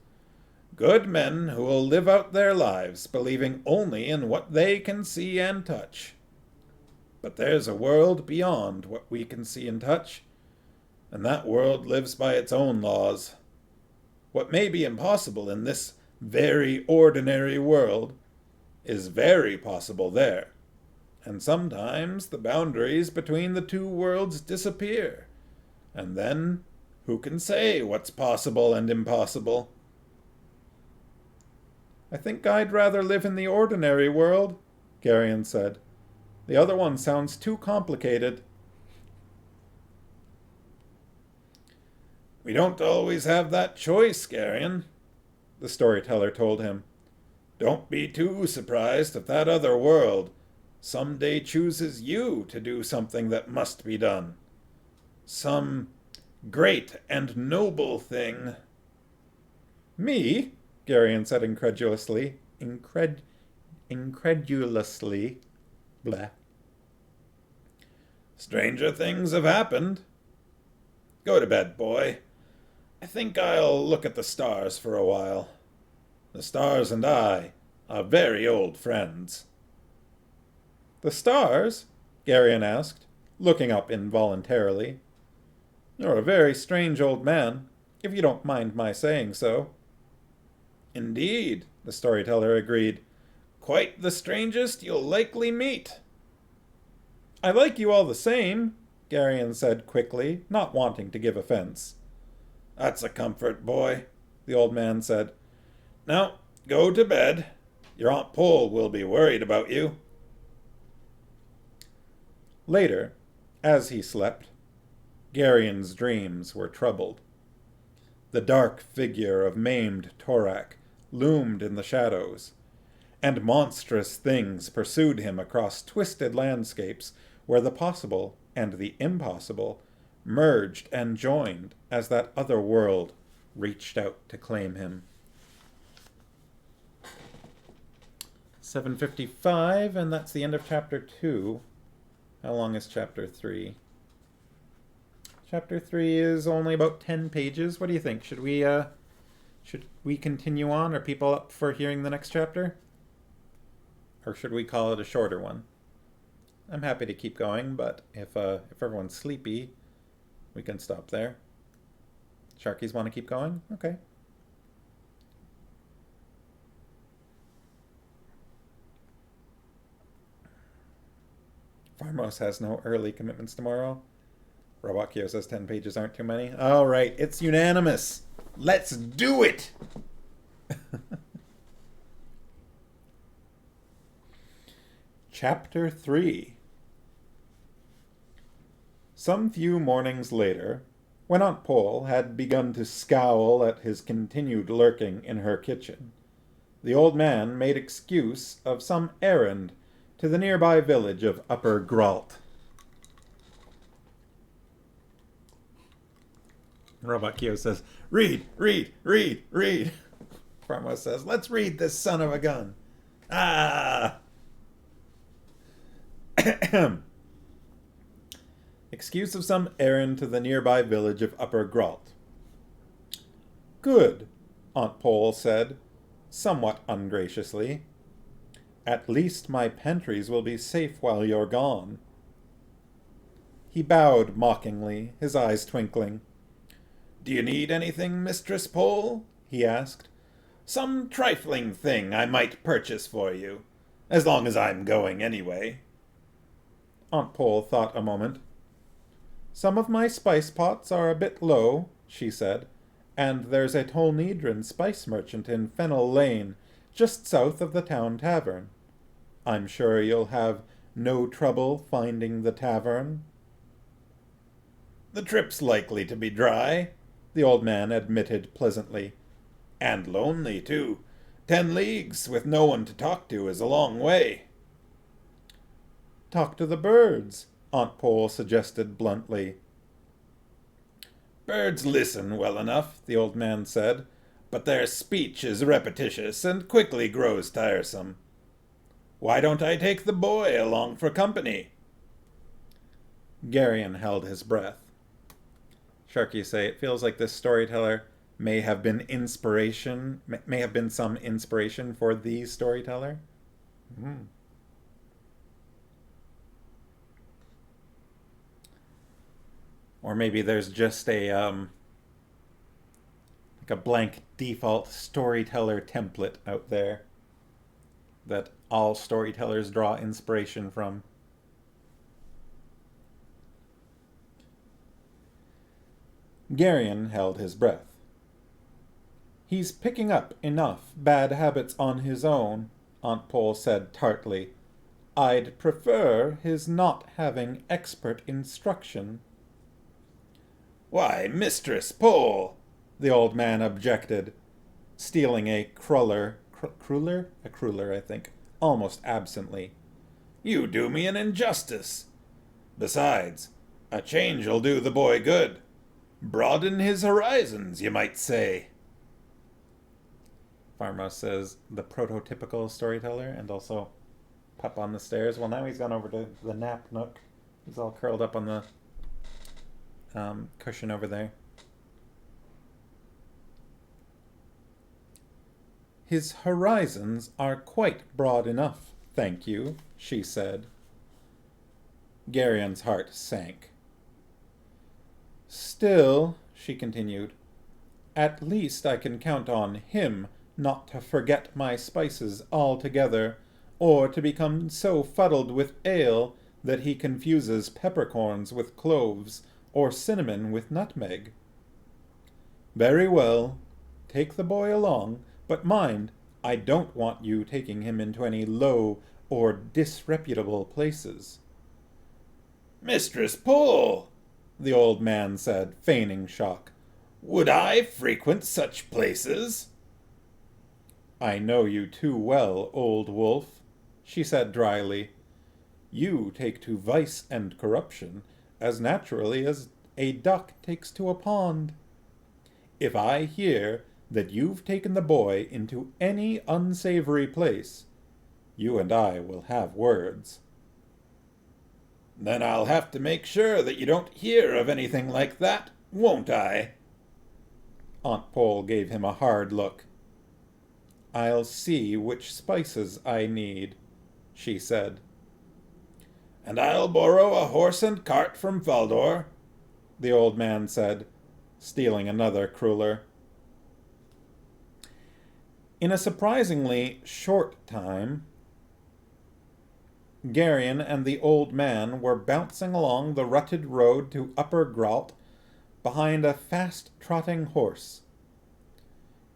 "Good men who will live out their lives believing only in what they can see and touch. But there's a world beyond what we can see and touch, and that world lives by its own laws. What may be impossible in this very ordinary world is very possible there, and sometimes the boundaries between the two worlds disappear, and then who can say what's possible and impossible?" "I think I'd rather live in the ordinary world," Garion said. "The other one sounds too complicated." "We don't always have that choice, Garion," the storyteller told him. "Don't be too surprised if that other world someday chooses you to do something that must be done. Some great and noble thing." "Me?" Garion said incredulously. Incredulously. Blah. "Stranger things have happened. Go to bed, boy. I think I'll look at the stars for a while. The stars and I are very old friends." "The stars?" Garion asked, looking up involuntarily. "You're a very strange old man, if you don't mind my saying so." "Indeed," the storyteller agreed. "Quite the strangest you'll likely meet." "I like you all the same," Garion said quickly, not wanting to give offense. "That's a comfort, boy," the old man said. "Now, go to bed. Your Aunt Pole will be worried about you." Later, as he slept, Garion's dreams were troubled. The dark figure of maimed Torak loomed in the shadows, and monstrous things pursued him across twisted landscapes where the possible and the impossible merged and joined as that other world reached out to claim him. 7:55, and that's the end of chapter 2. How long is chapter 3? Chapter 3 is only about 10 pages. What do you think? Should we continue on? Are people up for hearing the next chapter? Or should we call it a shorter one? I'm happy to keep going, but if everyone's sleepy, we can stop there. Sharkies want to keep going? Okay. Farmos has no early commitments tomorrow. Robakio says 10 pages aren't too many. All right, it's unanimous. Let's do it! Chapter 3. Some few mornings later, when Aunt Pole had begun to scowl at his continued lurking in her kitchen, the old man made excuse of some errand to the nearby village of Upper Gralt. Robot Kyo says, "Read, read, read, read." Farmo says, "Let's read this son of a gun." Ah! Excuse of some errand to the nearby village of Upper Gralt. "Good," Aunt Pole said, somewhat ungraciously. "At least my pantries will be safe while you're gone." He bowed mockingly, his eyes twinkling. "Do you need anything, Mistress Pole?" he asked. "Some trifling thing I might purchase for you, as long as I'm going anyway." Aunt Pole thought a moment. "Some of my spice pots are a bit low," she said, "and there's a Tolnedran spice merchant in Fennel Lane, just south of the town tavern. I'm sure you'll have no trouble finding the tavern." "The trip's likely to be dry," the old man admitted pleasantly. "And lonely, too. 10 leagues with no one to talk to is a long way." "Talk to the birds," Aunt Pole suggested bluntly. "Birds listen well enough," the old man said, "but their speech is repetitious and quickly grows tiresome. Why don't I take the boy along for company?" Garion held his breath. Sharky say, "It feels like this storyteller may have been some inspiration for the storyteller." Or maybe there's just a like a blank default storyteller template out there that all storytellers draw inspiration from. Garion held his breath. "He's picking up enough bad habits on his own," Aunt Pole said tartly. "I'd prefer his not having expert instruction." "Why, Mistress Pole," the old man objected, stealing a cruller, I think, almost absently. "You do me an injustice. Besides, a change'll do the boy good. Broaden his horizons, you might say." Farmos says, the prototypical storyteller, and also Pup on the stairs. Well, now he's gone over to the nap nook. He's all curled up on the cushion over there. "His horizons are quite broad enough, thank you," she said. Garion's heart sank. "Still," she continued, "at least I can count on him not to forget my spices altogether, or to become so fuddled with ale that he confuses peppercorns with cloves, or cinnamon with nutmeg. Very well, take the boy along, but mind, I don't want you taking him into any low or disreputable places." "Mistress Pole," the old man said, feigning shock, "would I frequent such places?" I know you too well, old wolf, she said dryly. You take to vice and corruption as naturally as a duck takes to a pond. If I hear that you've taken the boy into any unsavory place, you and I will have words. Then I'll have to make sure that you don't hear of anything like that, won't I? Aunt Pole gave him a hard look. I'll see which spices I need, she said. And I'll borrow a horse and cart from Faldor, the old man said, stealing another cruller. In a surprisingly short time, Garion and the old man were bouncing along the rutted road to Upper Gralt behind a fast-trotting horse.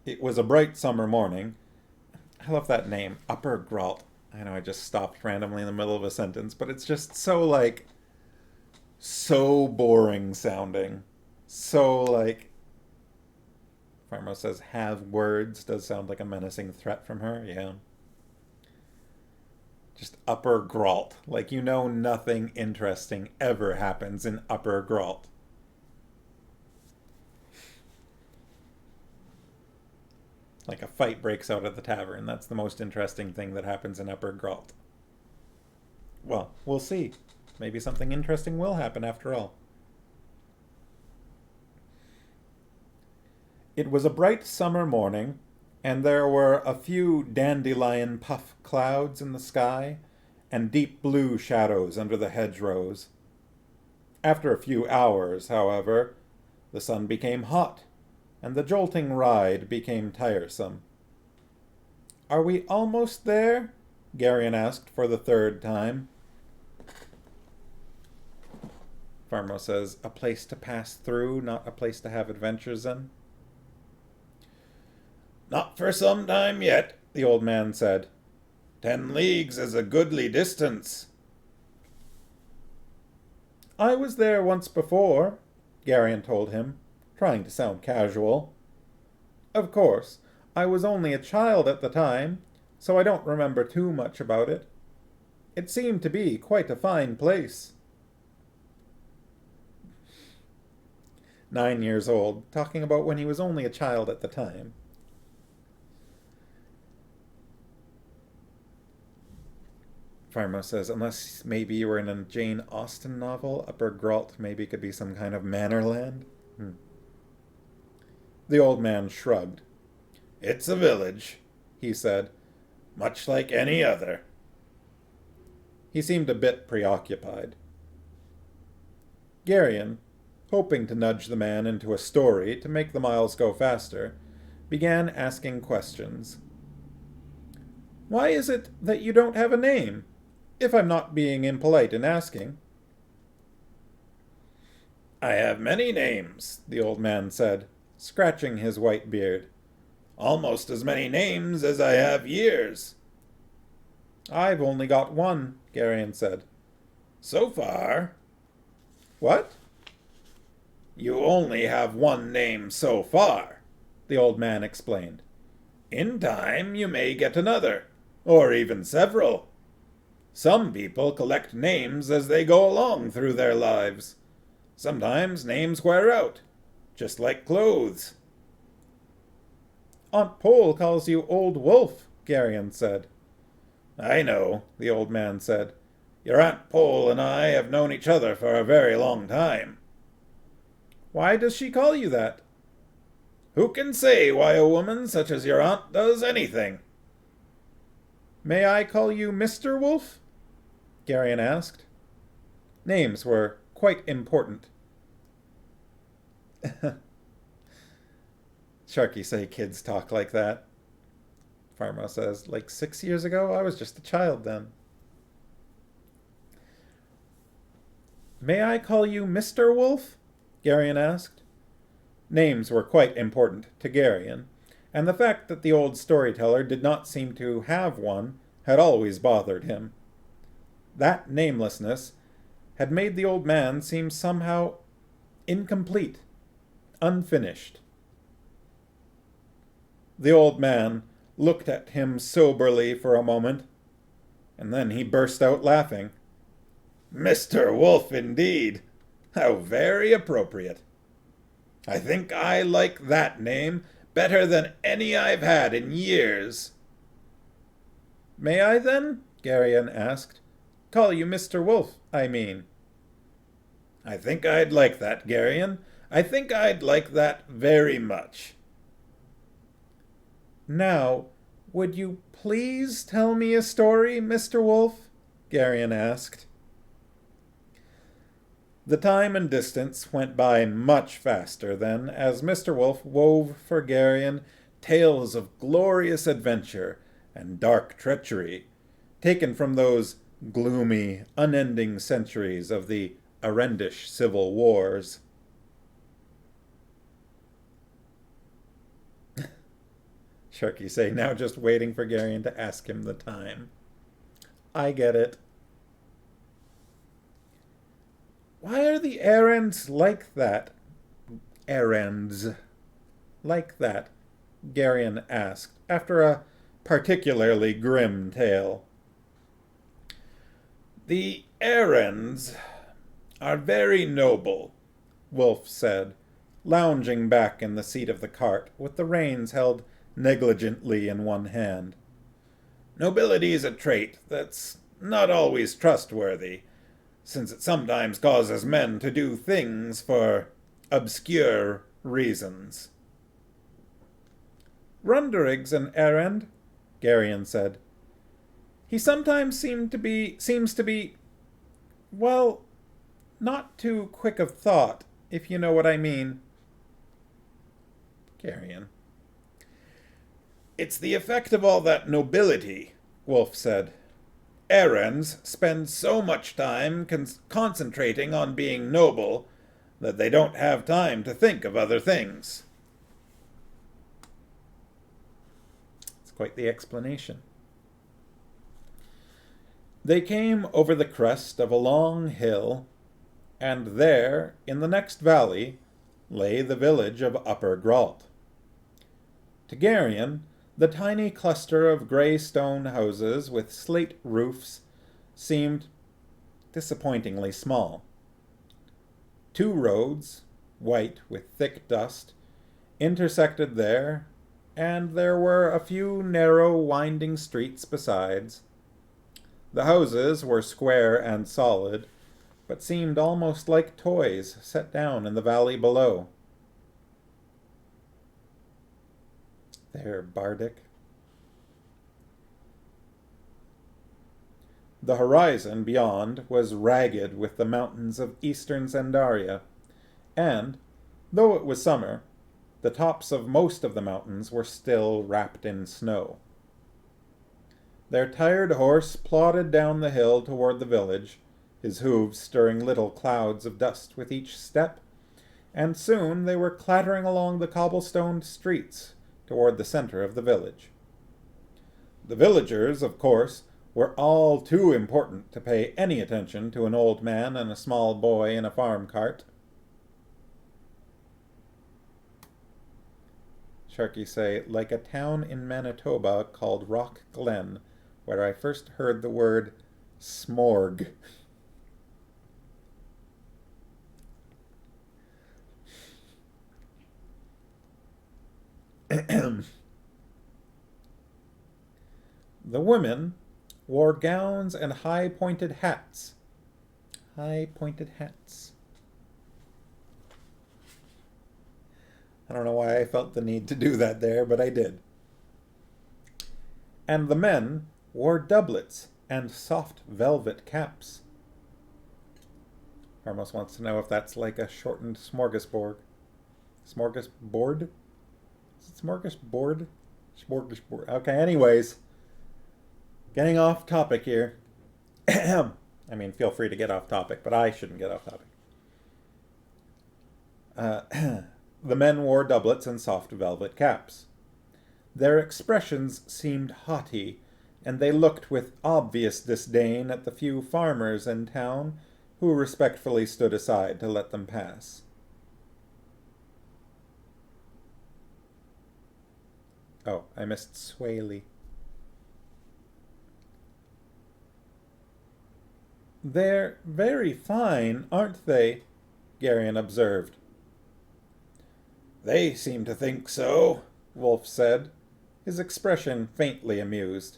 It was a bright summer morning. I love that name, Upper Gralt. I know I just stopped randomly in the middle of a sentence, but it's just so boring sounding. Farmo says, have words, does sound like a menacing threat from her, yeah. Just Upper Gralt. Nothing interesting ever happens in Upper Gralt. Like a fight breaks out at the tavern. That's the most interesting thing that happens in Upper Gralt. Well, we'll see. Maybe something interesting will happen after all. It was a bright summer morning, and there were a few dandelion puff clouds in the sky, and deep blue shadows under the hedgerows. After a few hours, however, the sun became hot, and the jolting ride became tiresome. Are we almost there? Garion asked for the third time. Farmo says, a place to pass through, not a place to have adventures in. Not for some time yet, the old man said. 10 leagues is a goodly distance. I was there once before, Garion told him, trying to sound casual. Of course, I was only a child at the time, so I don't remember too much about it. It seemed to be quite a fine place. 9 years old, talking about when he was only a child at the time. Farmo says, unless maybe you were in a Jane Austen novel, Upper Gralt maybe could be some kind of manor land. The old man shrugged. It's a village, he said, much like any other. He seemed a bit preoccupied. Garion, hoping to nudge the man into a story to make the miles go faster, began asking questions. Why is it that you don't have a name, if I'm not being impolite in asking? I have many names, the old man said, scratching his white beard. Almost as many names as I have years. I've only got one, Garion said. So far. What? You only have one name so far, the old man explained. In time you may get another, or even several. Some people collect names as they go along through their lives. Sometimes names wear out, just like clothes. Aunt Pole calls you Old Wolf, Garion said. I know, the old man said. Your Aunt Pole and I have known each other for a very long time. Why does she call you that? Who can say why a woman such as your aunt does anything? May I call you Mr. Wolf? Garion asked. Names were quite important. Sharky say kids talk like that. Farmo says, 6 years ago? I was just a child then. May I call you Mr. Wolf? Garion asked. Names were quite important to Garion, and the fact that the old storyteller did not seem to have one had always bothered him. That namelessness had made the old man seem somehow incomplete, unfinished. The old man looked at him soberly for a moment, and then he burst out laughing. "Mr. Wolf, indeed! How very appropriate! I think I like that name better than any I've had in years." "May I, then?" Geryon asked. "Call you Mr. Wolf, I mean." "I think I'd like that, Geryon. I think I'd like that very much." "Now, would you please tell me a story, Mr. Wolf?" Geryon asked. The time and distance went by much faster then, as Mr. Wolf wove for Geryon tales of glorious adventure and dark treachery, taken from those gloomy, unending centuries of the Arendish civil wars. Sharky say, now just waiting for Geryon to ask him the time. I get it. Why are the errands like that? Errands like that? Geryon asked, after a particularly grim tale. "The errands are very noble," Wolf said, lounging back in the seat of the cart, with the reins held negligently in one hand. "Nobility's a trait that's not always trustworthy, since it sometimes causes men to do things for obscure reasons." "Runderig's an errand," Geryon said. "He sometimes seems to be, well, not too quick of thought, if you know what I mean." Geryon. "It's the effect of all that nobility," Wolf said. "Errands spend so much time concentrating on being noble that they don't have time to think of other things." It's quite the explanation. They came over the crest of a long hill, and there, in the next valley, lay the village of Upper Gralt. To Geryon, the tiny cluster of grey stone houses with slate roofs seemed disappointingly small. 2 roads, white with thick dust, intersected there, and there were a few narrow, winding streets besides. The houses were square and solid, but seemed almost like toys set down in the valley below. There, Bardic. The horizon beyond was ragged with the mountains of eastern Zandaria, and, though it was summer, the tops of most of the mountains were still wrapped in snow. Their tired horse plodded down the hill toward the village, his hooves stirring little clouds of dust with each step, and soon they were clattering along the cobblestoned streets toward the center of the village. The villagers, of course, were all too important to pay any attention to an old man and a small boy in a farm cart. Sharky say, like a town in Manitoba called Rock Glen, where I first heard the word smorg. The women wore gowns and high-pointed hats. High-pointed hats. I don't know why I felt the need to do that there, but I did. And the men wore doublets and soft velvet caps. Harmos wants to know if that's like a shortened smorgasbord. Smorgasbord? Is it smorgasbord? Smorgasbord. Okay, anyways. Getting off topic here. I mean, feel free to get off topic, but I shouldn't get off topic. The men wore doublets and soft velvet caps. Their expressions seemed haughty, and they looked with obvious disdain at the few farmers in town who respectfully stood aside to let them pass. Oh, I missed Swaley. They're very fine, aren't they? Garion observed. They seem to think so, Wolf said, his expression faintly amused.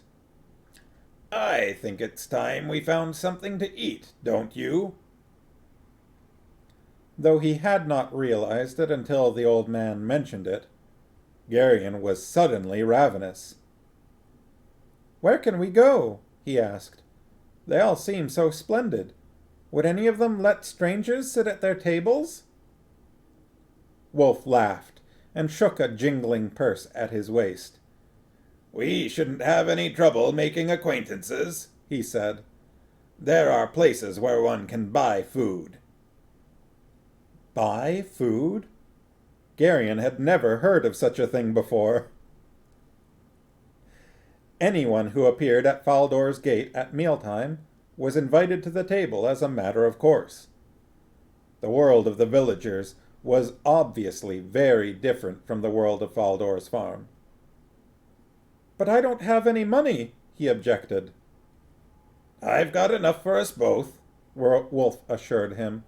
I think it's time we found something to eat, don't you? Though he had not realized it until the old man mentioned it, Garion was suddenly ravenous. Where can we go? He asked. They all seem so splendid. Would any of them let strangers sit at their tables? Wolf laughed and shook a jingling purse at his waist. We shouldn't have any trouble making acquaintances, he said. There are places where one can buy food. Buy food? Garion had never heard of such a thing before. Anyone who appeared at Faldor's gate at mealtime was invited to the table as a matter of course. The world of the villagers was obviously very different from the world of Faldor's farm. But I don't have any money, he objected. I've got enough for us both, Wolf assured him,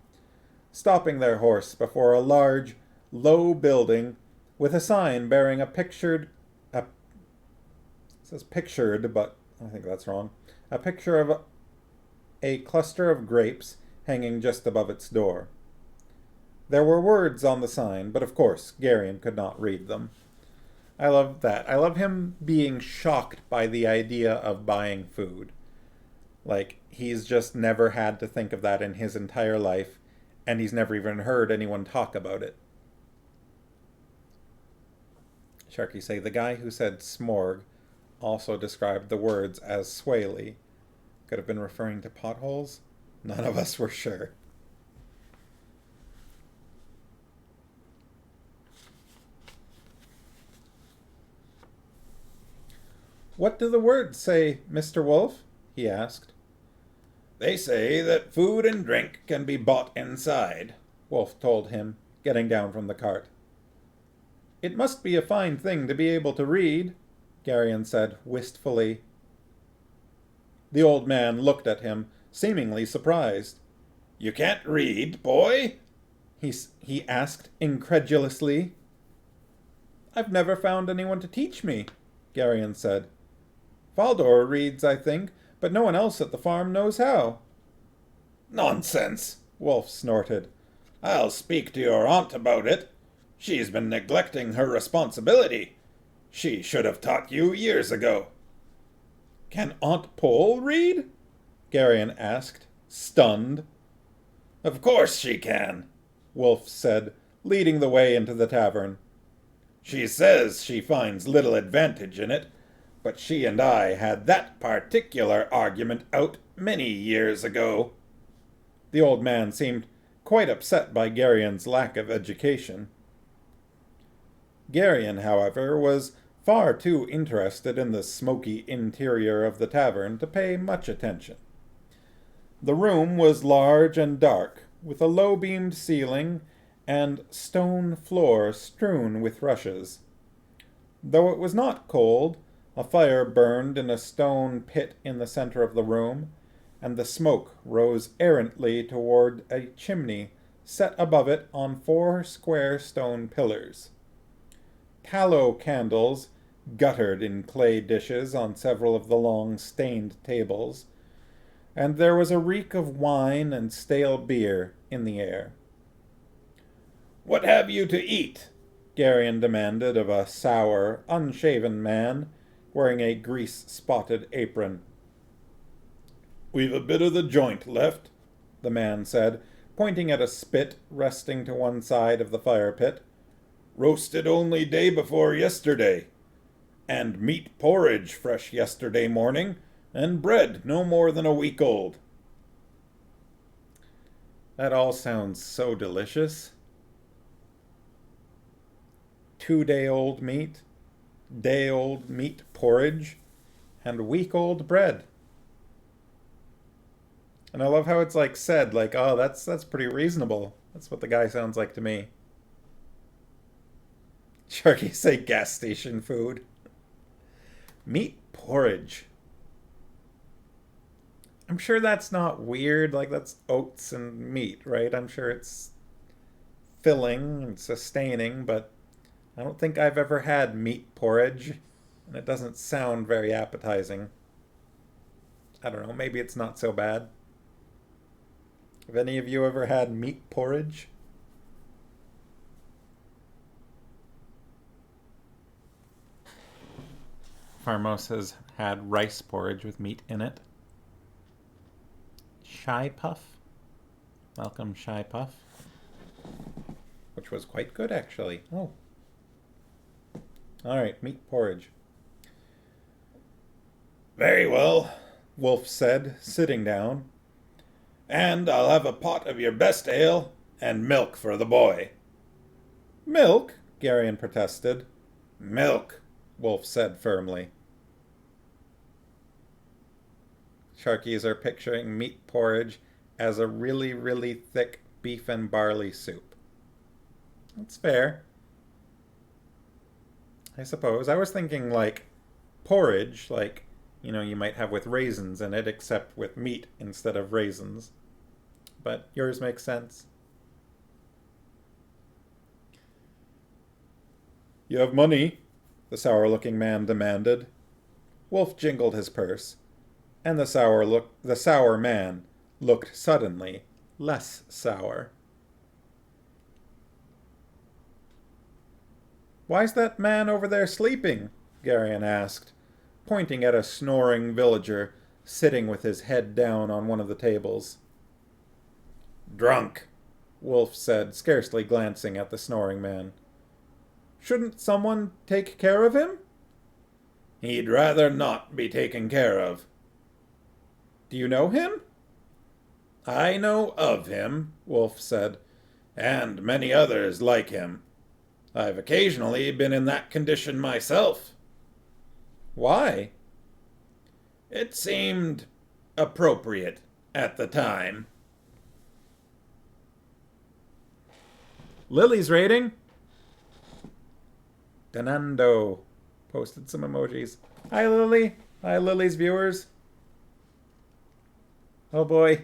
stopping their horse before a large, low building with a sign bearing it says pictured, but I think that's wrong, a picture of a cluster of grapes hanging just above its door. There were words on the sign, but of course Garion could not read them. I love that. I love him being shocked by the idea of buying food. Like, he's just never had to think of that in his entire life, and he's never even heard anyone talk about it. Sharky say, the guy who said smorg also described the words as swaley. Could have been referring to potholes? None of us were sure. What do the words say, Mr. Wolf? He asked. They say that food and drink can be bought inside, Wolf told him, getting down from the cart. It must be a fine thing to be able to read, Garion said wistfully. The old man looked at him, seemingly surprised. You can't read, boy? He asked incredulously. I've never found anyone to teach me, Garion said. Faldor reads, I think, but no one else at the farm knows how. Nonsense, Wolf snorted. I'll speak to your aunt about it. She's been neglecting her responsibility. She should have taught you years ago. Can Aunt Pole read? Garion asked, stunned. Of course she can, Wolf said, leading the way into the tavern. She says she finds little advantage in it, but she and I had that particular argument out many years ago. The old man seemed quite upset by Garion's lack of education. Garion, however, was far too interested in the smoky interior of the tavern to pay much attention. The room was large and dark, with a low-beamed ceiling and stone floor strewn with rushes. Though it was not cold, a fire burned in a stone pit in the center of the room, and the smoke rose errantly toward a chimney set above it on 4 square stone pillars. Tallow candles guttered in clay dishes on several of the long stained tables, and there was a reek of wine and stale beer in the air. What have you to eat? Garion demanded of a sour, unshaven man wearing a grease-spotted apron. We've a bit of the joint left, the man said, pointing at a spit resting to one side of the fire pit. Roasted only day before yesterday. And meat porridge fresh yesterday morning, and bread no more than a week old. That all sounds so delicious. 2-day-old meat, day-old meat porridge, and week-old bread. And I love how it's like said, like, oh, that's pretty reasonable. That's what the guy sounds like to me. Sharky say gas station food. Meat porridge. I'm sure that's not weird. Like, that's oats and meat, right? I'm sure it's filling and sustaining, but I don't think I've ever had meat porridge, and it doesn't sound very appetizing. I don't know, maybe it's not so bad. Have any of you ever had meat porridge? Farmos has had rice porridge with meat in it. Shy Puff. Welcome, Shy Puff. Which was quite good, actually. Oh. Alright, meat porridge. Very well, Wolf said, sitting down. And I'll have a pot of your best ale and milk for the boy. Milk? Garion protested. Milk, Wolf said firmly. Sharkies are picturing meat porridge as a really, really thick beef and barley soup. That's fair. I suppose. I was thinking like porridge, like, you might have with raisins in it, except with meat instead of raisins. But yours makes sense. You have money? The sour-looking man demanded. Wolf jingled his purse, and the sour man looked suddenly less sour. Why's that man over there sleeping? Garion asked, pointing at a snoring villager sitting with his head down on one of the tables. Drunk, Wolf said, scarcely glancing at the snoring man. Shouldn't someone take care of him? He'd rather not be taken care of. Do you know him? I know of him, Wolf said, and many others like him. I've occasionally been in that condition myself. Why? It seemed appropriate at the time. Lily's rating? Denando posted some emojis. Hi, Lily. Hi, Lily's viewers. Oh boy.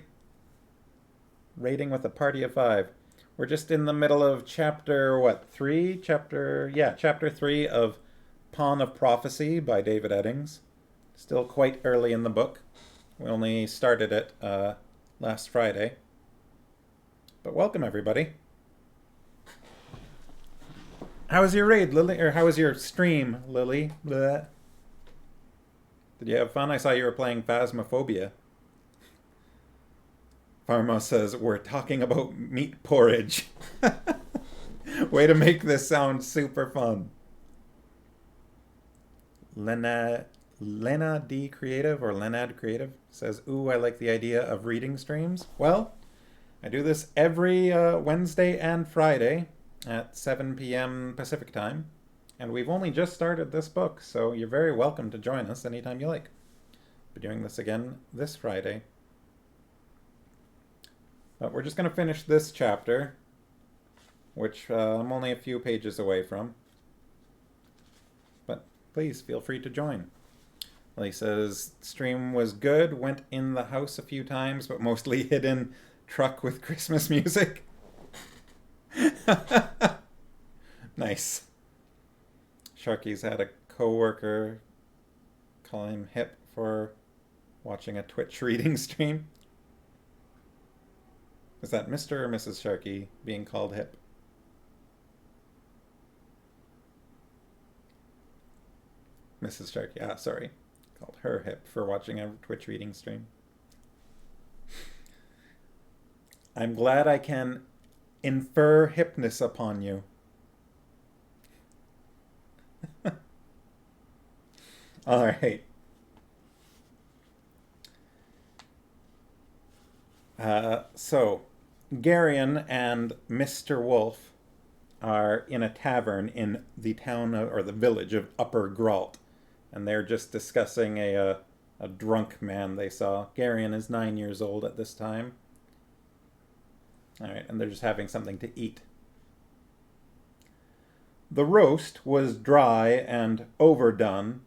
Rating with a party of 5. We're just in the middle of chapter, 3? Chapter 3 of Pawn of Prophecy by David Eddings. Still quite early in the book. We only started it last Friday. But welcome, everybody. How was your raid, Lily? Or how was your stream, Lily? Bleh. Did you have fun? I saw you were playing Phasmophobia. Pharma says, we're talking about meat porridge. Way to make this sound super fun. Lena D Creative or Lenad Creative says, ooh, I like the idea of reading streams. Well, I do this every Wednesday and Friday at 7 p.m. Pacific time. And we've only just started this book, so you're very welcome to join us anytime you like. We're doing this again this Friday. But we're just going to finish this chapter, which I'm only a few pages away from. But please feel free to join. Well, he says, stream was good, went in the house a few times, but mostly hid in truck with Christmas music. Nice. Sharky's had a co-worker call him hip for watching a Twitch reading stream. Is that Mr. or Mrs. Sharky being called hip? Mrs. Sharky, sorry. Called her hip for watching a Twitch reading stream. I'm glad I can infer hipness upon you. All right. So, Garion and Mr. Wolf are in a tavern in the town or the village of Upper Gralt, and they're just discussing a drunk man they saw. Garion is 9 years old at this time. All right, and they're just having something to eat. The roast was dry and overdone,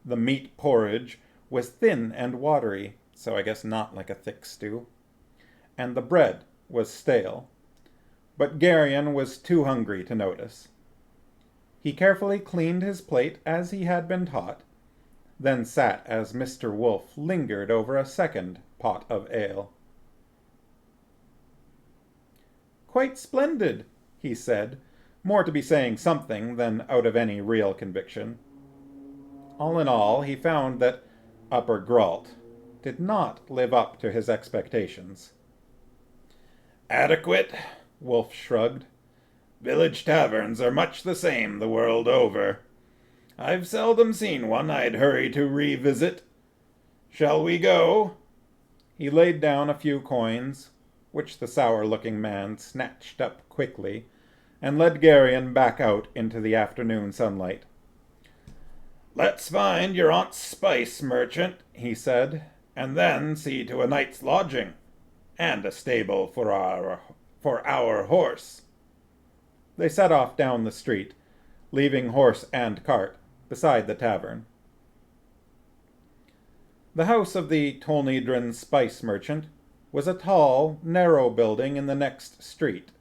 The meat porridge was thin and watery, so I guess not like a thick stew, and the bread was stale. But Geryon was too hungry to notice. He carefully cleaned his plate as he had been taught, then sat as Mr. Wolf lingered over a second pot of ale. "Quite splendid," he said, more to be saying something than out of any real conviction. All in all, he found that Upper Gralt did not live up to his expectations. "Adequate," Wolf shrugged. "Village taverns are much the same the world over. I've seldom seen one I'd hurry to revisit. Shall we go?" He laid down a few coins, which the sour-looking man snatched up quickly, and led Geryon back out into the afternoon sunlight. "Let's find your aunt's spice merchant," he said, "and then see to a night's lodging, and a stable for our horse." They set off down the street, leaving horse and cart beside the tavern. The house of the Tolnedron spice merchant was a tall, narrow building in the next street.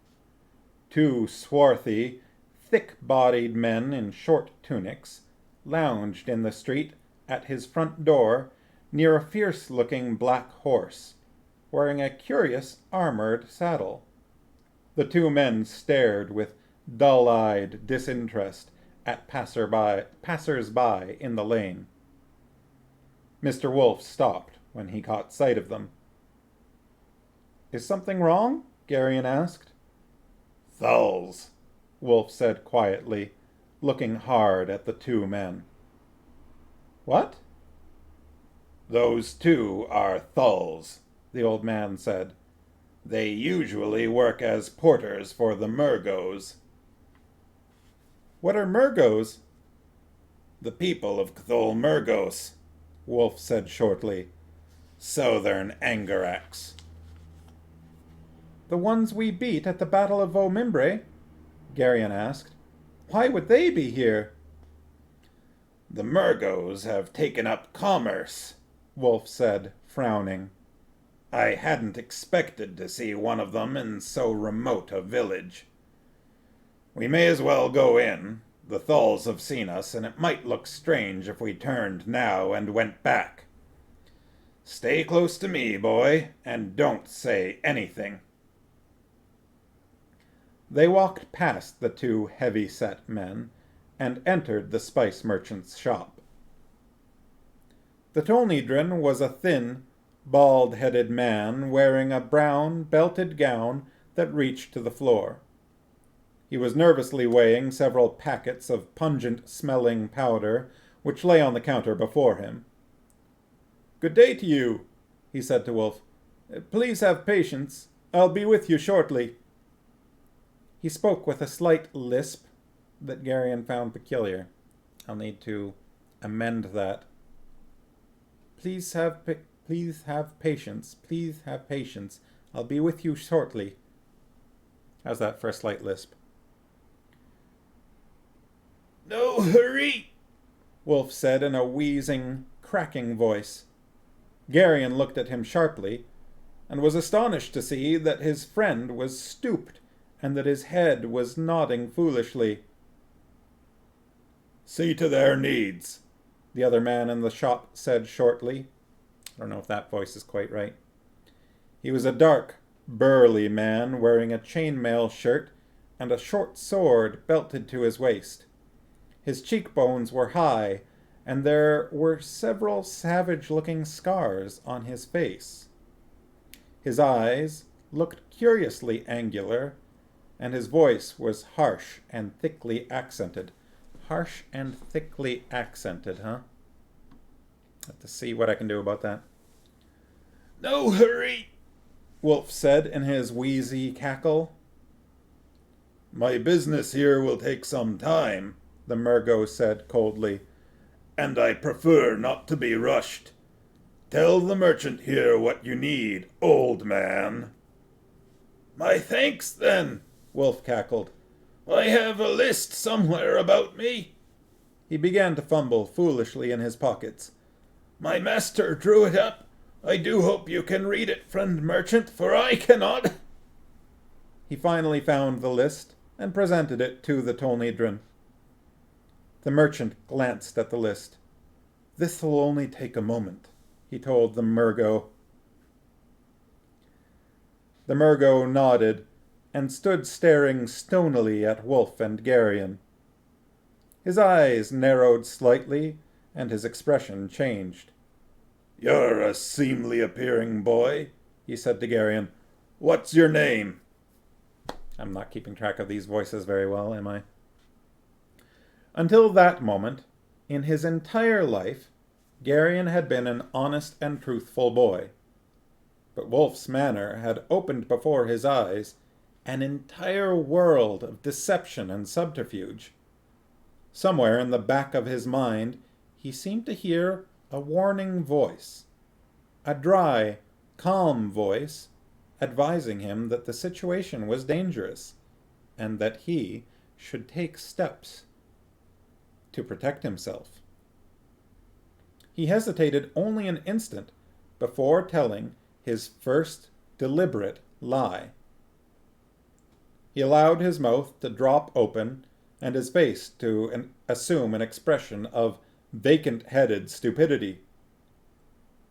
Two swarthy, thick-bodied men in short tunics lounged in the street at his front door near a fierce-looking black horse, wearing a curious armored saddle. The two men stared with dull-eyed disinterest at passers-by in the lane. Mr. Wolf stopped when he caught sight of them. "Is something wrong?" Geryon asked. "Thulls," Wolf said quietly, looking hard at the two men. "What?" "Those two are thulls," the old man said. "They usually work as porters for the Murgos." "What are Murgos?" "The people of Cthul Murgos," Wolf said shortly. "Southern Angaraks." "The ones we beat at the Battle of Vomimbre?" Geryon asked. "Why would they be here?" "The Murgos have taken up commerce," Wolf said, frowning. "I hadn't expected to see one of them in so remote a village. We may as well go in. The Thulls have seen us, and it might look strange if we turned now and went back. Stay close to me, boy, and don't say anything." They walked past the two heavy-set men and entered the spice merchant's shop. The Tolnedron was a thin, bald-headed man wearing a brown, belted gown that reached to the floor. He was nervously weighing several packets of pungent-smelling powder which lay on the counter before him. "Good day to you," he said to Wolf. "Please have patience. I'll be with you shortly." He spoke with a slight lisp that Geryon found peculiar. I'll need to amend that. Please have patience. Please have patience. I'll be with you shortly." How's that for a slight lisp? "No hurry," Wolf said in a wheezing, cracking voice. Geryon looked at him sharply, and was astonished to see that his friend was stooped, and that his head was nodding foolishly. "See to their needs," the other man in the shop said shortly. I don't know if that voice is quite right. He was a dark, burly man wearing a chainmail shirt and a short sword belted to his waist. His cheekbones were high, and there were several savage-looking scars on his face. His eyes looked curiously angular, and his voice was harsh and thickly accented. Harsh and thickly accented, huh? Have to see what I can do about that. "No hurry," Wolf said in his wheezy cackle. "My business here will take some time," the Murgo said coldly, "and I prefer not to be rushed. Tell the merchant here what you need, old man." "My thanks, then," Wolf cackled. "I have a list somewhere about me." He began to fumble foolishly in his pockets. My master drew it up. I do hope you can read it, friend merchant, for I cannot. He finally found the list and presented it to the Tolnedron. The merchant glanced at the list. "This'll only take a moment," he told the Murgo. The Murgo nodded and stood staring stonily at Wolf and Geryon. His eyes narrowed slightly, and his expression changed. You're a seemly appearing boy, he said to Geryon. What's your name? I'm not keeping track of these voices very well, am I? Until that moment, in his entire life, Geryon had been an honest and truthful boy. But Wolf's manner had opened before his eyes an entire world of deception and subterfuge. Somewhere in the back of his mind, he seemed to hear a warning voice, a dry, calm voice advising him that the situation was dangerous and that he should take steps to protect himself. He hesitated only an instant before telling his first deliberate lie. He allowed his mouth to drop open and his face to assume an expression of vacant-headed stupidity.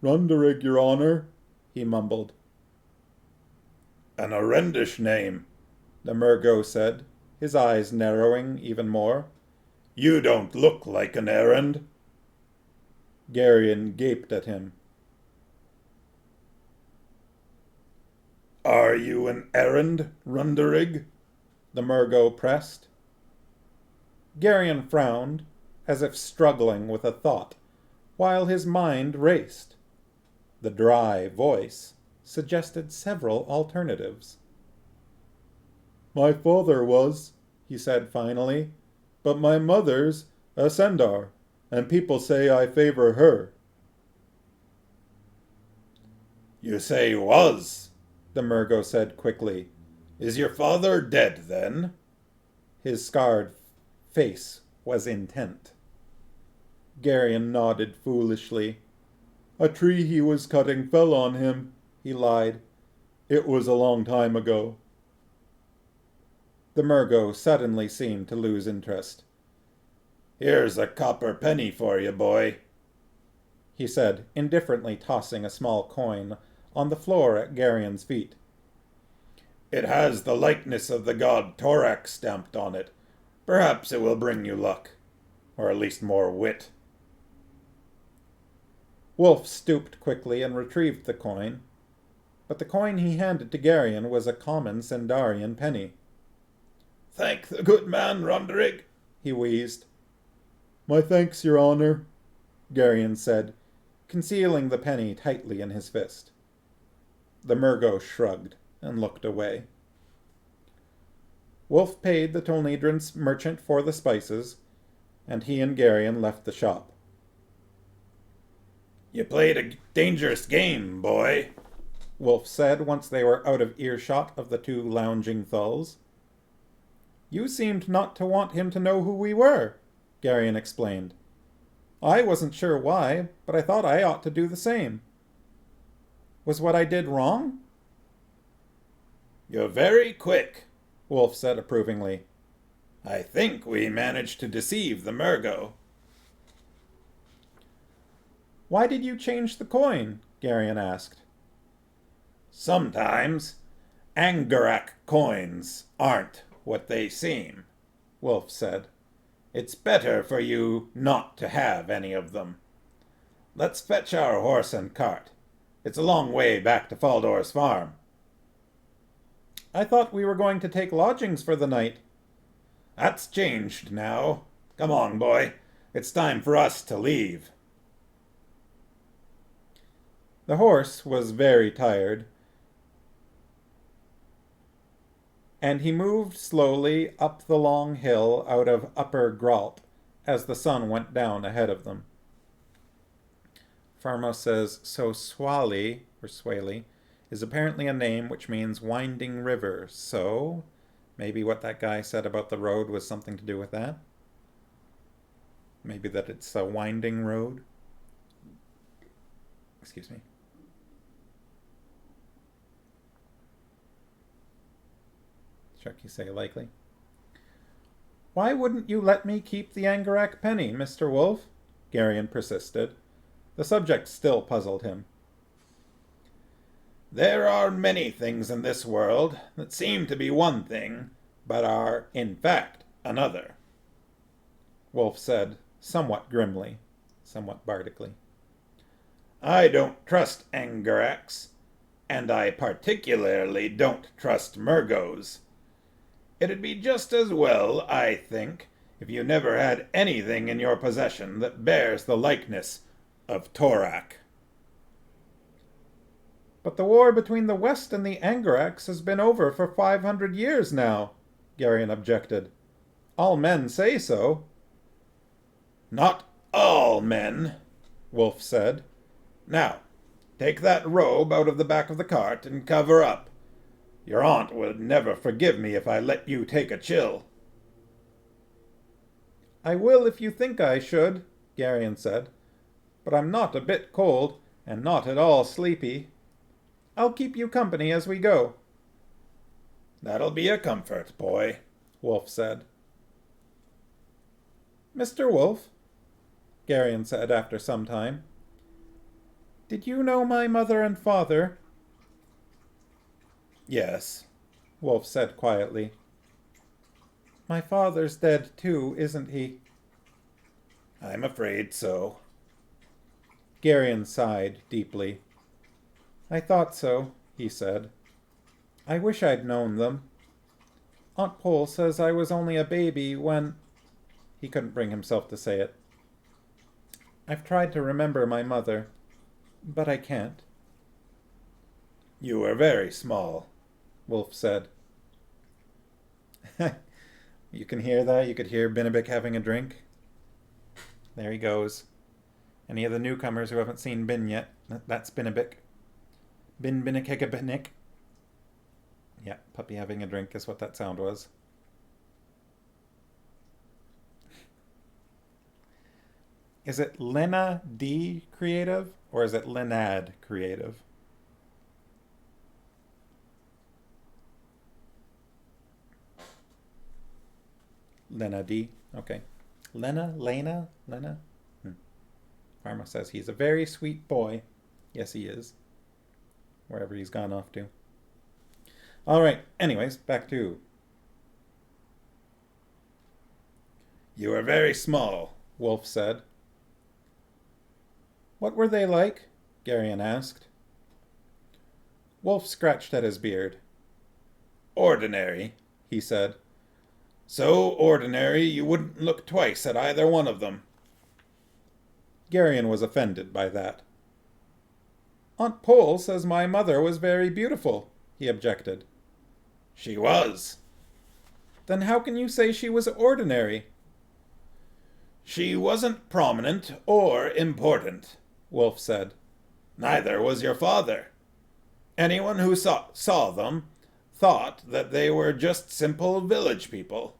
"Runderig, Your Honor," he mumbled. An horrendish name, the Murgo said, his eyes narrowing even more. You don't look like an errand. Geryon gaped at him. Are you an errand, Runderig? The Murgo pressed. Geryon frowned, as if struggling with a thought, while his mind raced. The dry voice suggested several alternatives. My father was, he said finally, but my mother's a Cendar, and people say I favor her. You say was, the Murgo said quickly. Is your father dead, then? His scarred face was intent. Geryon nodded foolishly. A tree he was cutting fell on him, he lied. It was a long time ago. The Murgo suddenly seemed to lose interest. Here's a copper penny for you, boy, he said, indifferently tossing a small coin on the floor at Geryon's feet. It has the likeness of the god Torak stamped on it. Perhaps it will bring you luck, or at least more wit. Wolf stooped quickly and retrieved the coin, but the coin he handed to Geryon was a common Cendarian penny. Thank the good man, Runderig, he wheezed. My thanks, Your Honor, Geryon said, concealing the penny tightly in his fist. The Murgo shrugged and looked away. Wolf paid the Tolnedron's merchant for the spices, and he and Geryon left the shop. You played a dangerous game, boy, Wolf said once they were out of earshot of the two lounging thulls. You seemed not to want him to know who we were, Geryon explained. I wasn't sure why, but I thought I ought to do the same. Was what I did wrong? You're very quick, Wolf said approvingly. I think we managed to deceive the Murgo. Why did you change the coin? Geryon asked. Sometimes Angarak coins aren't what they seem, Wolf said. It's better for you not to have any of them. Let's fetch our horse and cart. It's a long way back to Faldor's farm. I thought we were going to take lodgings for the night. That's changed now. Come on, boy. It's time for us to leave. The horse was very tired, and he moved slowly up the long hill out of Upper Gralt as the sun went down ahead of them. Farmo says, so Swali, or Swaley, is apparently a name which means winding river, so maybe what that guy said about the road was something to do with that. Maybe that it's a winding road. Excuse me. Chuck, you say likely. Why wouldn't you let me keep the Angarak penny, Mr. Wolf? Geryon persisted. The subject still puzzled him. There are many things in this world that seem to be one thing, but are, in fact, another, Wolf said, somewhat grimly, somewhat bardically. I don't trust Angaraks, and I particularly don't trust Murgos. It'd be just as well, I think, if you never had anything in your possession that bears the likeness of Torak. But the war between the West and the Angaraks has been over for 500 years now, Geryon objected. All men say so. Not all men, Wolf said. Now, take that robe out of the back of the cart and cover up. Your aunt would never forgive me if I let you take a chill. I will if you think I should, Geryon said, but I'm not a bit cold and not at all sleepy. I'll keep you company as we go. That'll be a comfort, boy, Wolf said. Mr. Wolf, Geryon said after some time, did you know my mother and father? Yes, Wolf said quietly. My father's dead too, isn't he? I'm afraid so. Geryon sighed deeply. I thought so, he said. I wish I'd known them. Aunt Pole says I was only a baby when... He couldn't bring himself to say it. I've tried to remember my mother, but I can't. You were very small, Wolf said. You can hear that? You could hear Binnabick having a drink? There he goes. Any of the newcomers who haven't seen Bin yet, that's Binnabick. Binnick. Yeah, puppy having a drink is what that sound was. Is it Lena D creative or is it Lenad creative? Lena D. Okay. Lena? Pharma says he's a very sweet boy. Yes, he is. Wherever he's gone off to. All right. Anyways, back to... You were very small, Wolf said. What were they like? Geryon asked. Wolf scratched at his beard. Ordinary, he said. So ordinary you wouldn't look twice at either one of them. Geryon was offended by that. Aunt Pole says my mother was very beautiful, he objected. She was. Then how can you say she was ordinary? She wasn't prominent or important, Wolf said. Neither was your father. Anyone who saw them thought that they were just simple village people.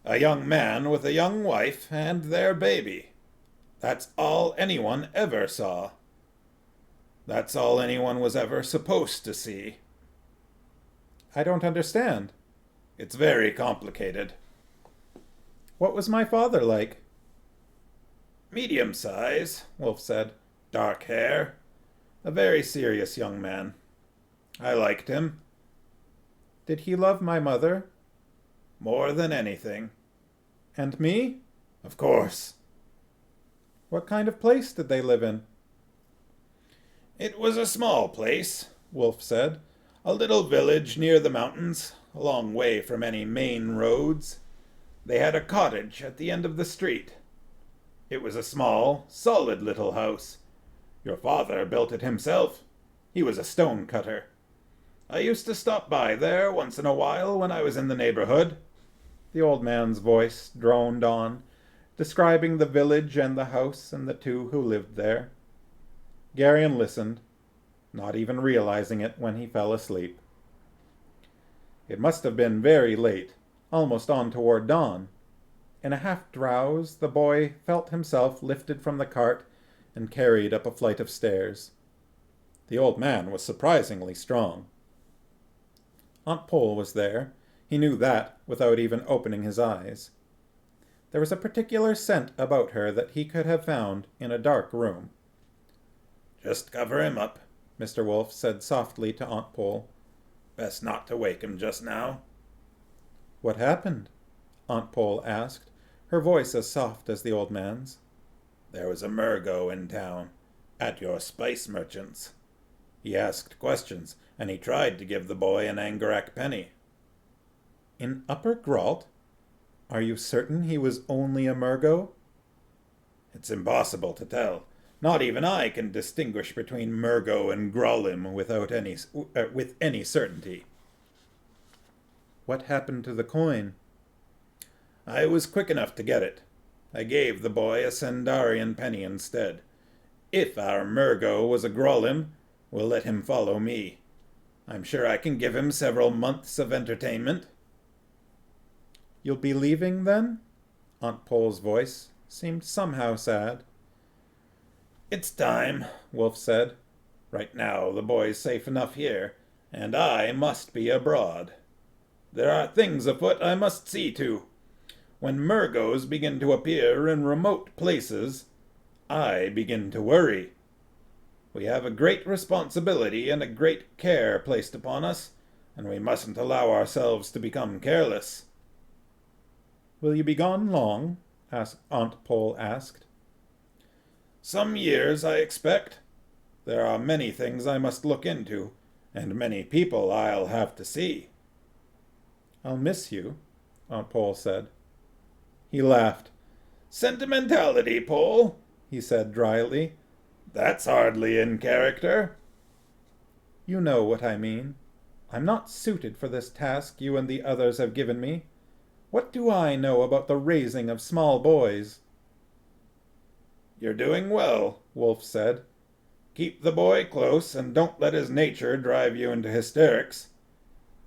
A young man with a young wife and their baby. That's all anyone ever saw. That's all anyone was ever supposed to see. I don't understand. It's very complicated. What was my father like? Medium size, Wolf said. Dark hair. A very serious young man. I liked him. Did he love my mother? More than anything. And me? Of course. What kind of place did they live in? It was a small place, Wolf said. A little village near the mountains, a long way from any main roads. They had a cottage at the end of the street. It was a small, solid little house. Your father built it himself. He was a stone cutter. I used to stop by there once in a while when I was in the neighborhood. The old man's voice droned on, describing the village and the house and the two who lived there. Geryon listened, not even realizing it when he fell asleep. It must have been very late, almost on toward dawn. In a half-drowse, the boy felt himself lifted from the cart and carried up a flight of stairs. The old man was surprisingly strong. Aunt Pole was there. He knew that without even opening his eyes. There was a particular scent about her that he could have found in a dark room. "Just cover him up," Mr. Wolf said softly to Aunt Pole. "Best not to wake him just now." "What happened?" Aunt Pole asked, her voice as soft as the old man's. "There was a Murgo in town, at your spice merchant's. He asked questions, and he tried to give the boy an Angarak penny." "In Upper Gralt? Are you certain he was only a Murgo?" "It's impossible to tell. Not even I can distinguish between Murgo and Grollim with any certainty." "What happened to the coin?" "I was quick enough to get it. I gave the boy a Sendarian penny instead. If our Murgo was a Grollim, we'll let him follow me. I'm sure I can give him several months of entertainment." "You'll be leaving, then?" Aunt Pole's voice seemed somehow sad. "It's time," Wolf said. "Right now the boy's safe enough here, and I must be abroad. There are things afoot I must see to. When Murgos begin to appear in remote places, I begin to worry. We have a great responsibility and a great care placed upon us, and we mustn't allow ourselves to become careless." "Will you be gone long?" Aunt Pole asked. "Some years, I expect. There are many things I must look into, and many people I'll have to see." "I'll miss you," Aunt Pole said. He laughed. "Sentimentality, Pole," he said dryly. "That's hardly in character." "You know what I mean. I'm not suited for this task you and the others have given me. What do I know about the raising of small boys?" "You're doing well," Wolf said. "Keep the boy close, and don't let his nature drive you into hysterics.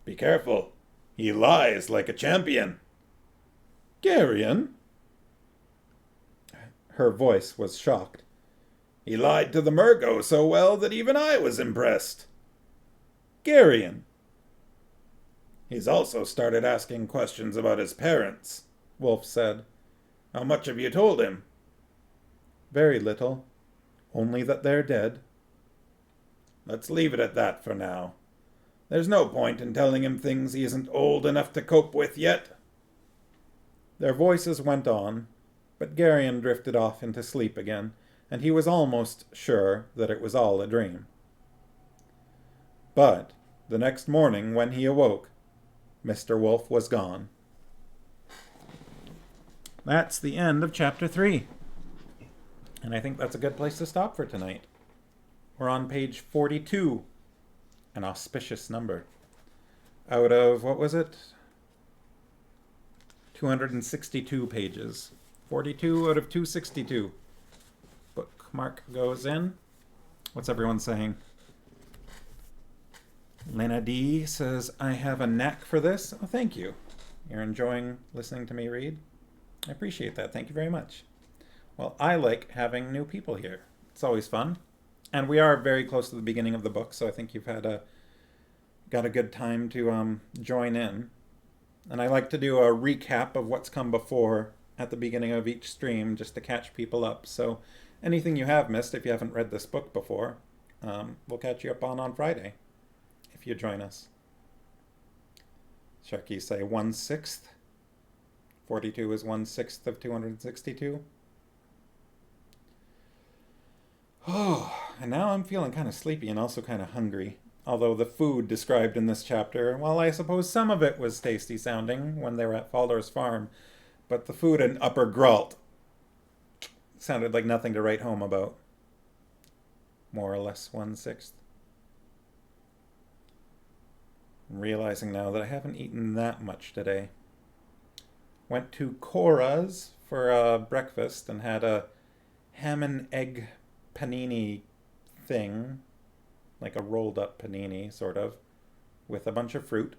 Be careful. He lies like a champion." "Geryon?" Her voice was shocked. "He lied to the Murgo so well that even I was impressed." "Geryon?" "He's also started asking questions about his parents," Wolf said. "How much have you told him?" "Very little. Only that they're dead." "Let's leave it at that for now. There's no point in telling him things he isn't old enough to cope with yet." Their voices went on, but Geryon drifted off into sleep again, and he was almost sure that it was all a dream. But the next morning when he awoke, Mr. Wolf was gone. That's the end of chapter 3. And I think that's a good place to stop for tonight. We're on page 42, an auspicious number. Out of, what was it? 262 pages. 42 out of 262. Bookmark goes in. What's everyone saying? Lena D says, "I have a knack for this." Oh, thank you. You're enjoying listening to me read? I appreciate that. Thank you very much. Well, I like having new people here. It's always fun. And we are very close to the beginning of the book, so I think you've got a good time to join in. And I like to do a recap of what's come before at the beginning of each stream just to catch people up. So anything you have missed, if you haven't read this book before, we'll catch you up on Friday if you join us. Sharky say 1/6. 42 is 1/6 of 262. Oh, and now I'm feeling kind of sleepy and also kind of hungry. Although the food described in this chapter, well, I suppose some of it was tasty sounding when they were at Falder's farm, but the food in Upper Gralt sounded like nothing to write home about. More or less 1/6. I'm realizing now that I haven't eaten that much today. Went to Cora's for breakfast and had a ham and egg panini thing, like a rolled up panini, sort of, with a bunch of fruit.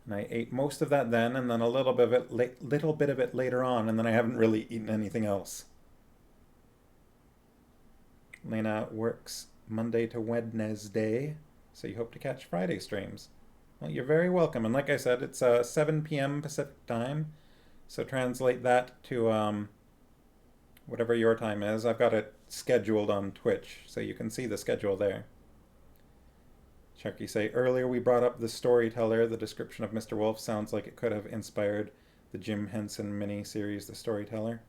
And I ate most of that then, and then a little bit of it, little bit of it later on, and then I haven't really eaten anything else. Lena works Monday to Wednesday, so you hope to catch Friday streams. Well, you're very welcome. And like I said, it's 7 p.m. Pacific time, so translate that to whatever your time is. I've got it scheduled on Twitch, so you can see the schedule there. Sharky say, earlier we brought up the storyteller. The description of Mr. Wolf sounds like it could have inspired the Jim Henson mini-series, The Storyteller.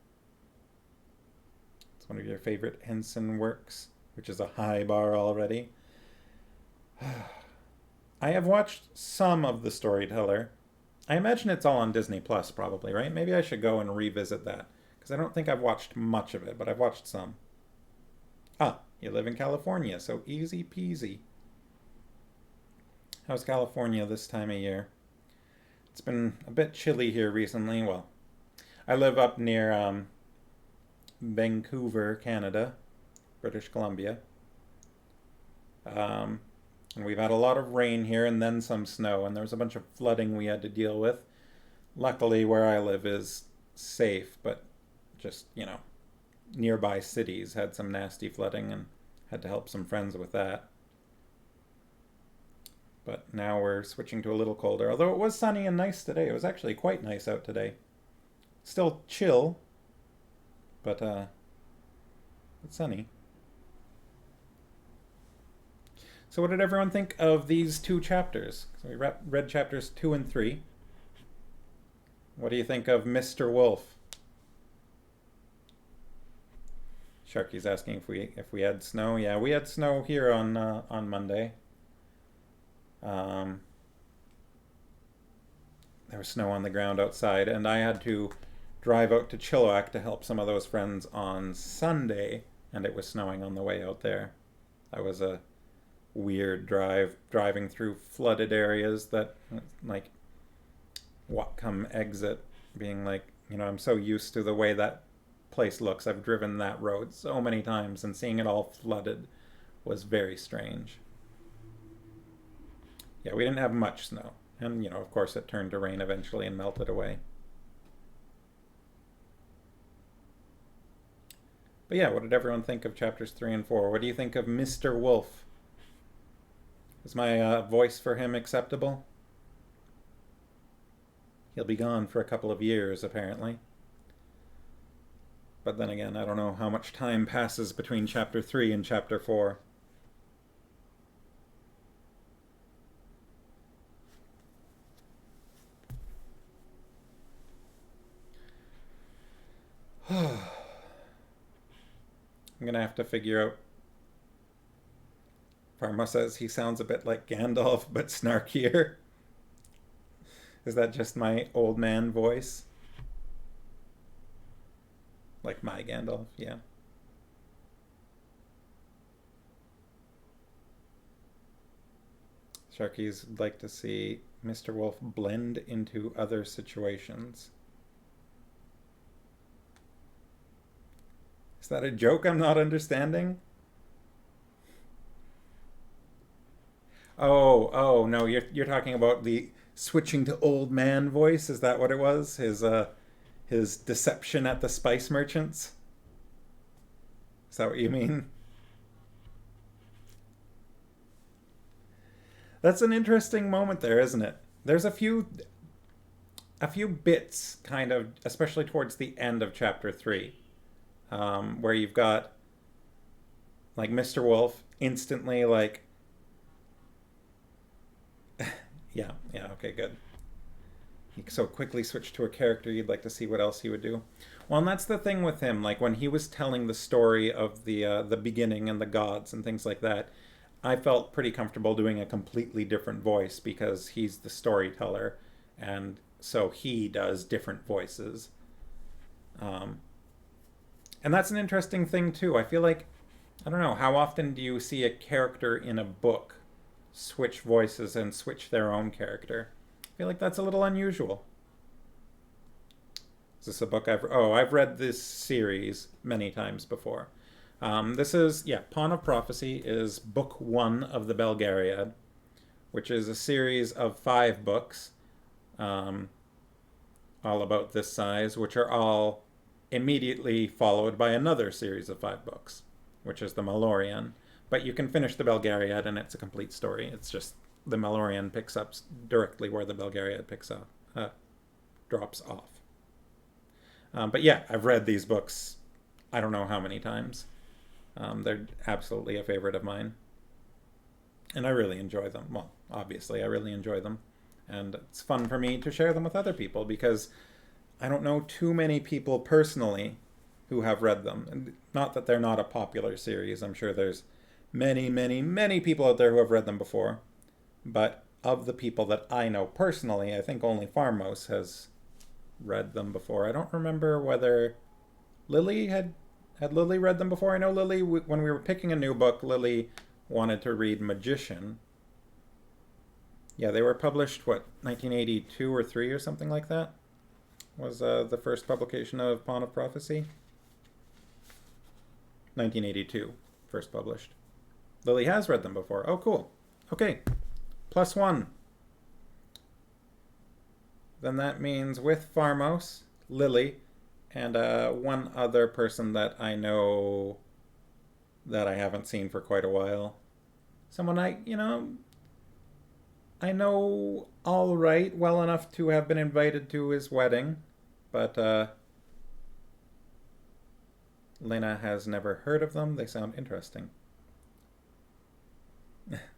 It's one of your favorite Henson works, which is a high bar already. I have watched some of The Storyteller. I imagine it's all on Disney Plus, probably, right? Maybe I should go and revisit that, because I don't think I've watched much of it, but I've watched some. Ah, you live in California, so easy peasy. How's California this time of year? It's been a bit chilly here recently. Well, I live up near Vancouver, Canada, British Columbia. And we've had a lot of rain here and then some snow, and there was a bunch of flooding we had to deal with. Luckily, where I live is safe, but just, nearby cities had some nasty flooding and had to help some friends with that. But now we're switching to a little colder, although it was sunny and nice today. It was actually quite nice out today. Still chill, but it's sunny. So what did everyone think of these two chapters? So we read chapters 2 and 3. What do you think of Mr. Wolf? Sharky's asking if we had snow. Yeah, we had snow here on Monday. There was snow on the ground outside, and I had to drive out to Chilliwack to help some of those friends on Sunday, and it was snowing on the way out there. That was a weird driving through flooded areas that, like, Whatcom exit, being like, I'm so used to the way that place looks. I've driven that road so many times, and seeing it all flooded was very strange. Yeah, we didn't have much snow. And, of course it turned to rain eventually and melted away. But yeah, what did everyone think of chapters 3 and 4? What do you think of Mr. Wolf? Is my voice for him acceptable? He'll be gone for a couple of years, apparently. But then again, I don't know how much time passes between chapter 3 and chapter 4. I'm gonna have to figure out. Parma says he sounds a bit like Gandalf, but snarkier. Is that just my old man voice? Like my Gandalf, yeah. Sharkies would like to see Mr. Wolf blend into other situations. Is that a joke I'm not understanding? Oh, no, you're talking about the switching to old man voice. Is that what it was? His deception at the spice merchants? Is that what you mean? That's an interesting moment there, isn't it? There's a few bits, kind of, especially towards the end of chapter 3, where you've got, like, Mr. Wolf instantly, like, yeah, okay, good. He so quickly switched to a character, you'd like to see what else he would do. Well, and that's the thing with him, like, when he was telling the story of the beginning and the gods and things like that, I felt pretty comfortable doing a completely different voice because he's the storyteller, and so he does different voices. And that's an interesting thing, too. I feel like, I don't know, how often do you see a character in a book switch voices and switch their own character? I feel like that's a little unusual. Is this a book I've read this series many times before. This is, Pawn of Prophecy is book 1 of the Belgariad, which is a series of 5 books um, all about this size, which are all immediately followed by another series of 5 books, which is the Malorian. But you can finish the Belgariad and it's a complete story. It's just the Malorian picks up directly where the Belgariad drops off. But yeah, I've read these books I don't know how many times. They're absolutely a favorite of mine. And I really enjoy them. Well, obviously, I really enjoy them. And it's fun for me to share them with other people because I don't know too many people personally who have read them. And not that they're not a popular series. I'm sure there's many, many, many people out there who have read them before. But of the people that I know personally, I think only Farmos has read them before. I don't remember whether Lily had Lily read them before. I know Lily, when we were picking a new book, Lily wanted to read Magician. Yeah, they were published, 1982 or 3 or something like that? Was the first publication of Pawn of Prophecy? 1982, first published. Lily has read them before. Oh, cool. Okay, +1. Then that means with Farmos, Lily, and one other person that I know that I haven't seen for quite a while. Someone I know all right, well enough to have been invited to his wedding, but Lena has never heard of them. They sound interesting.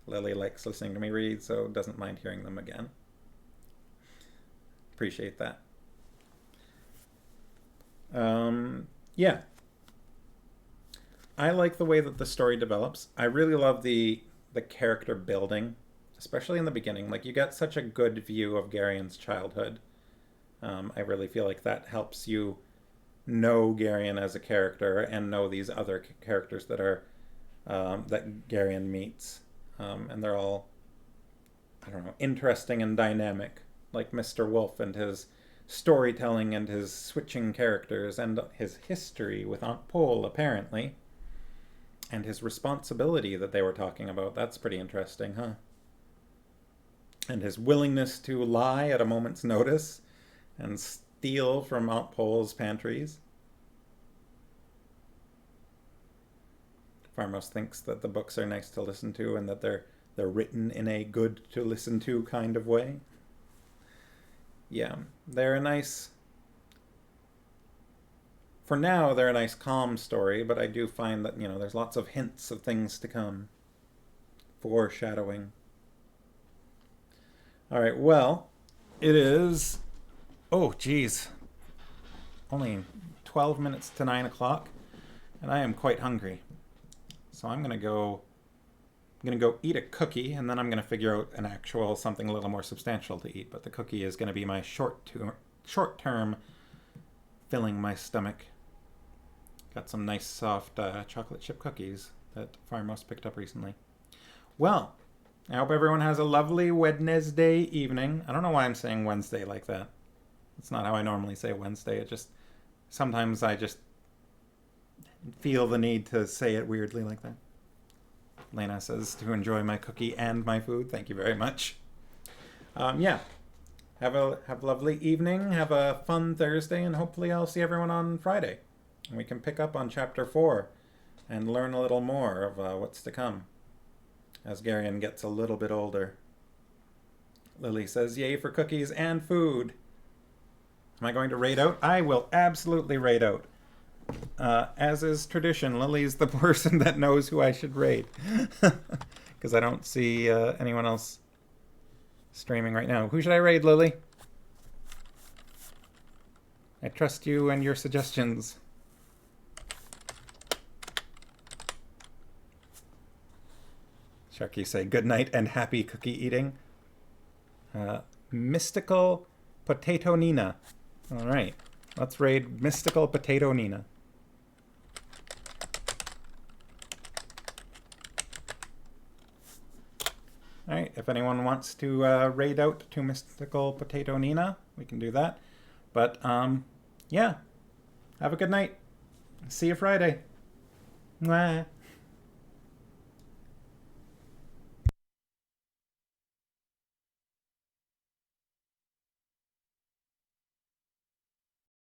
Lily likes listening to me read, so doesn't mind hearing them again. Appreciate that. Yeah. I like the way that the story develops. I really love the character building, especially in the beginning. Like, you get such a good view of Garion's childhood. I really feel like that helps you know Garion as a character and know these other characters that are that Garion meets, and they're all, I don't know, interesting and dynamic. Like Mr. Wolf and his storytelling and his switching characters and his history with Aunt Pole, apparently, and his responsibility that they were talking about. That's pretty interesting, huh? And his willingness to lie at a moment's notice and steal from Aunt Pole's pantries. Farmos thinks that the books are nice to listen to and that they're written in a good to listen to kind of way. Yeah, they're a nice, for now, they're a nice calm story, but I do find that, there's lots of hints of things to come. Foreshadowing. All right, well, it is, oh, geez, only 12 minutes to 9 o'clock, and I am quite hungry. So I'm going to go eat a cookie, and then I'm going to figure out something a little more substantial to eat. But the cookie is going to be my short-term filling my stomach. Got some nice soft chocolate chip cookies that Farmos picked up recently. Well, I hope everyone has a lovely Wednesday evening. I don't know why I'm saying Wednesday like that. It's not how I normally say Wednesday. Sometimes I just feel the need to say it weirdly like that. Lena says to enjoy my cookie and my food. Thank you very much. Yeah. Have a lovely evening. Have a fun Thursday, and hopefully I'll see everyone on Friday. And we can pick up on Chapter 4 and learn a little more of what's to come as Garion gets a little bit older. Lily says, yay for cookies and food. Am I going to raid out? I will absolutely raid out. As is tradition, Lily's the person that knows who I should raid. Because I don't see anyone else streaming right now. Who should I raid, Lily? I trust you and your suggestions. Sharky say good night and happy cookie eating. Mystical Potato Nina. All right, let's raid Mystical Potato Nina. All right, if anyone wants to raid out to Mystical Potato Nina, we can do that. But, yeah, have a good night. See you Friday. Mwah.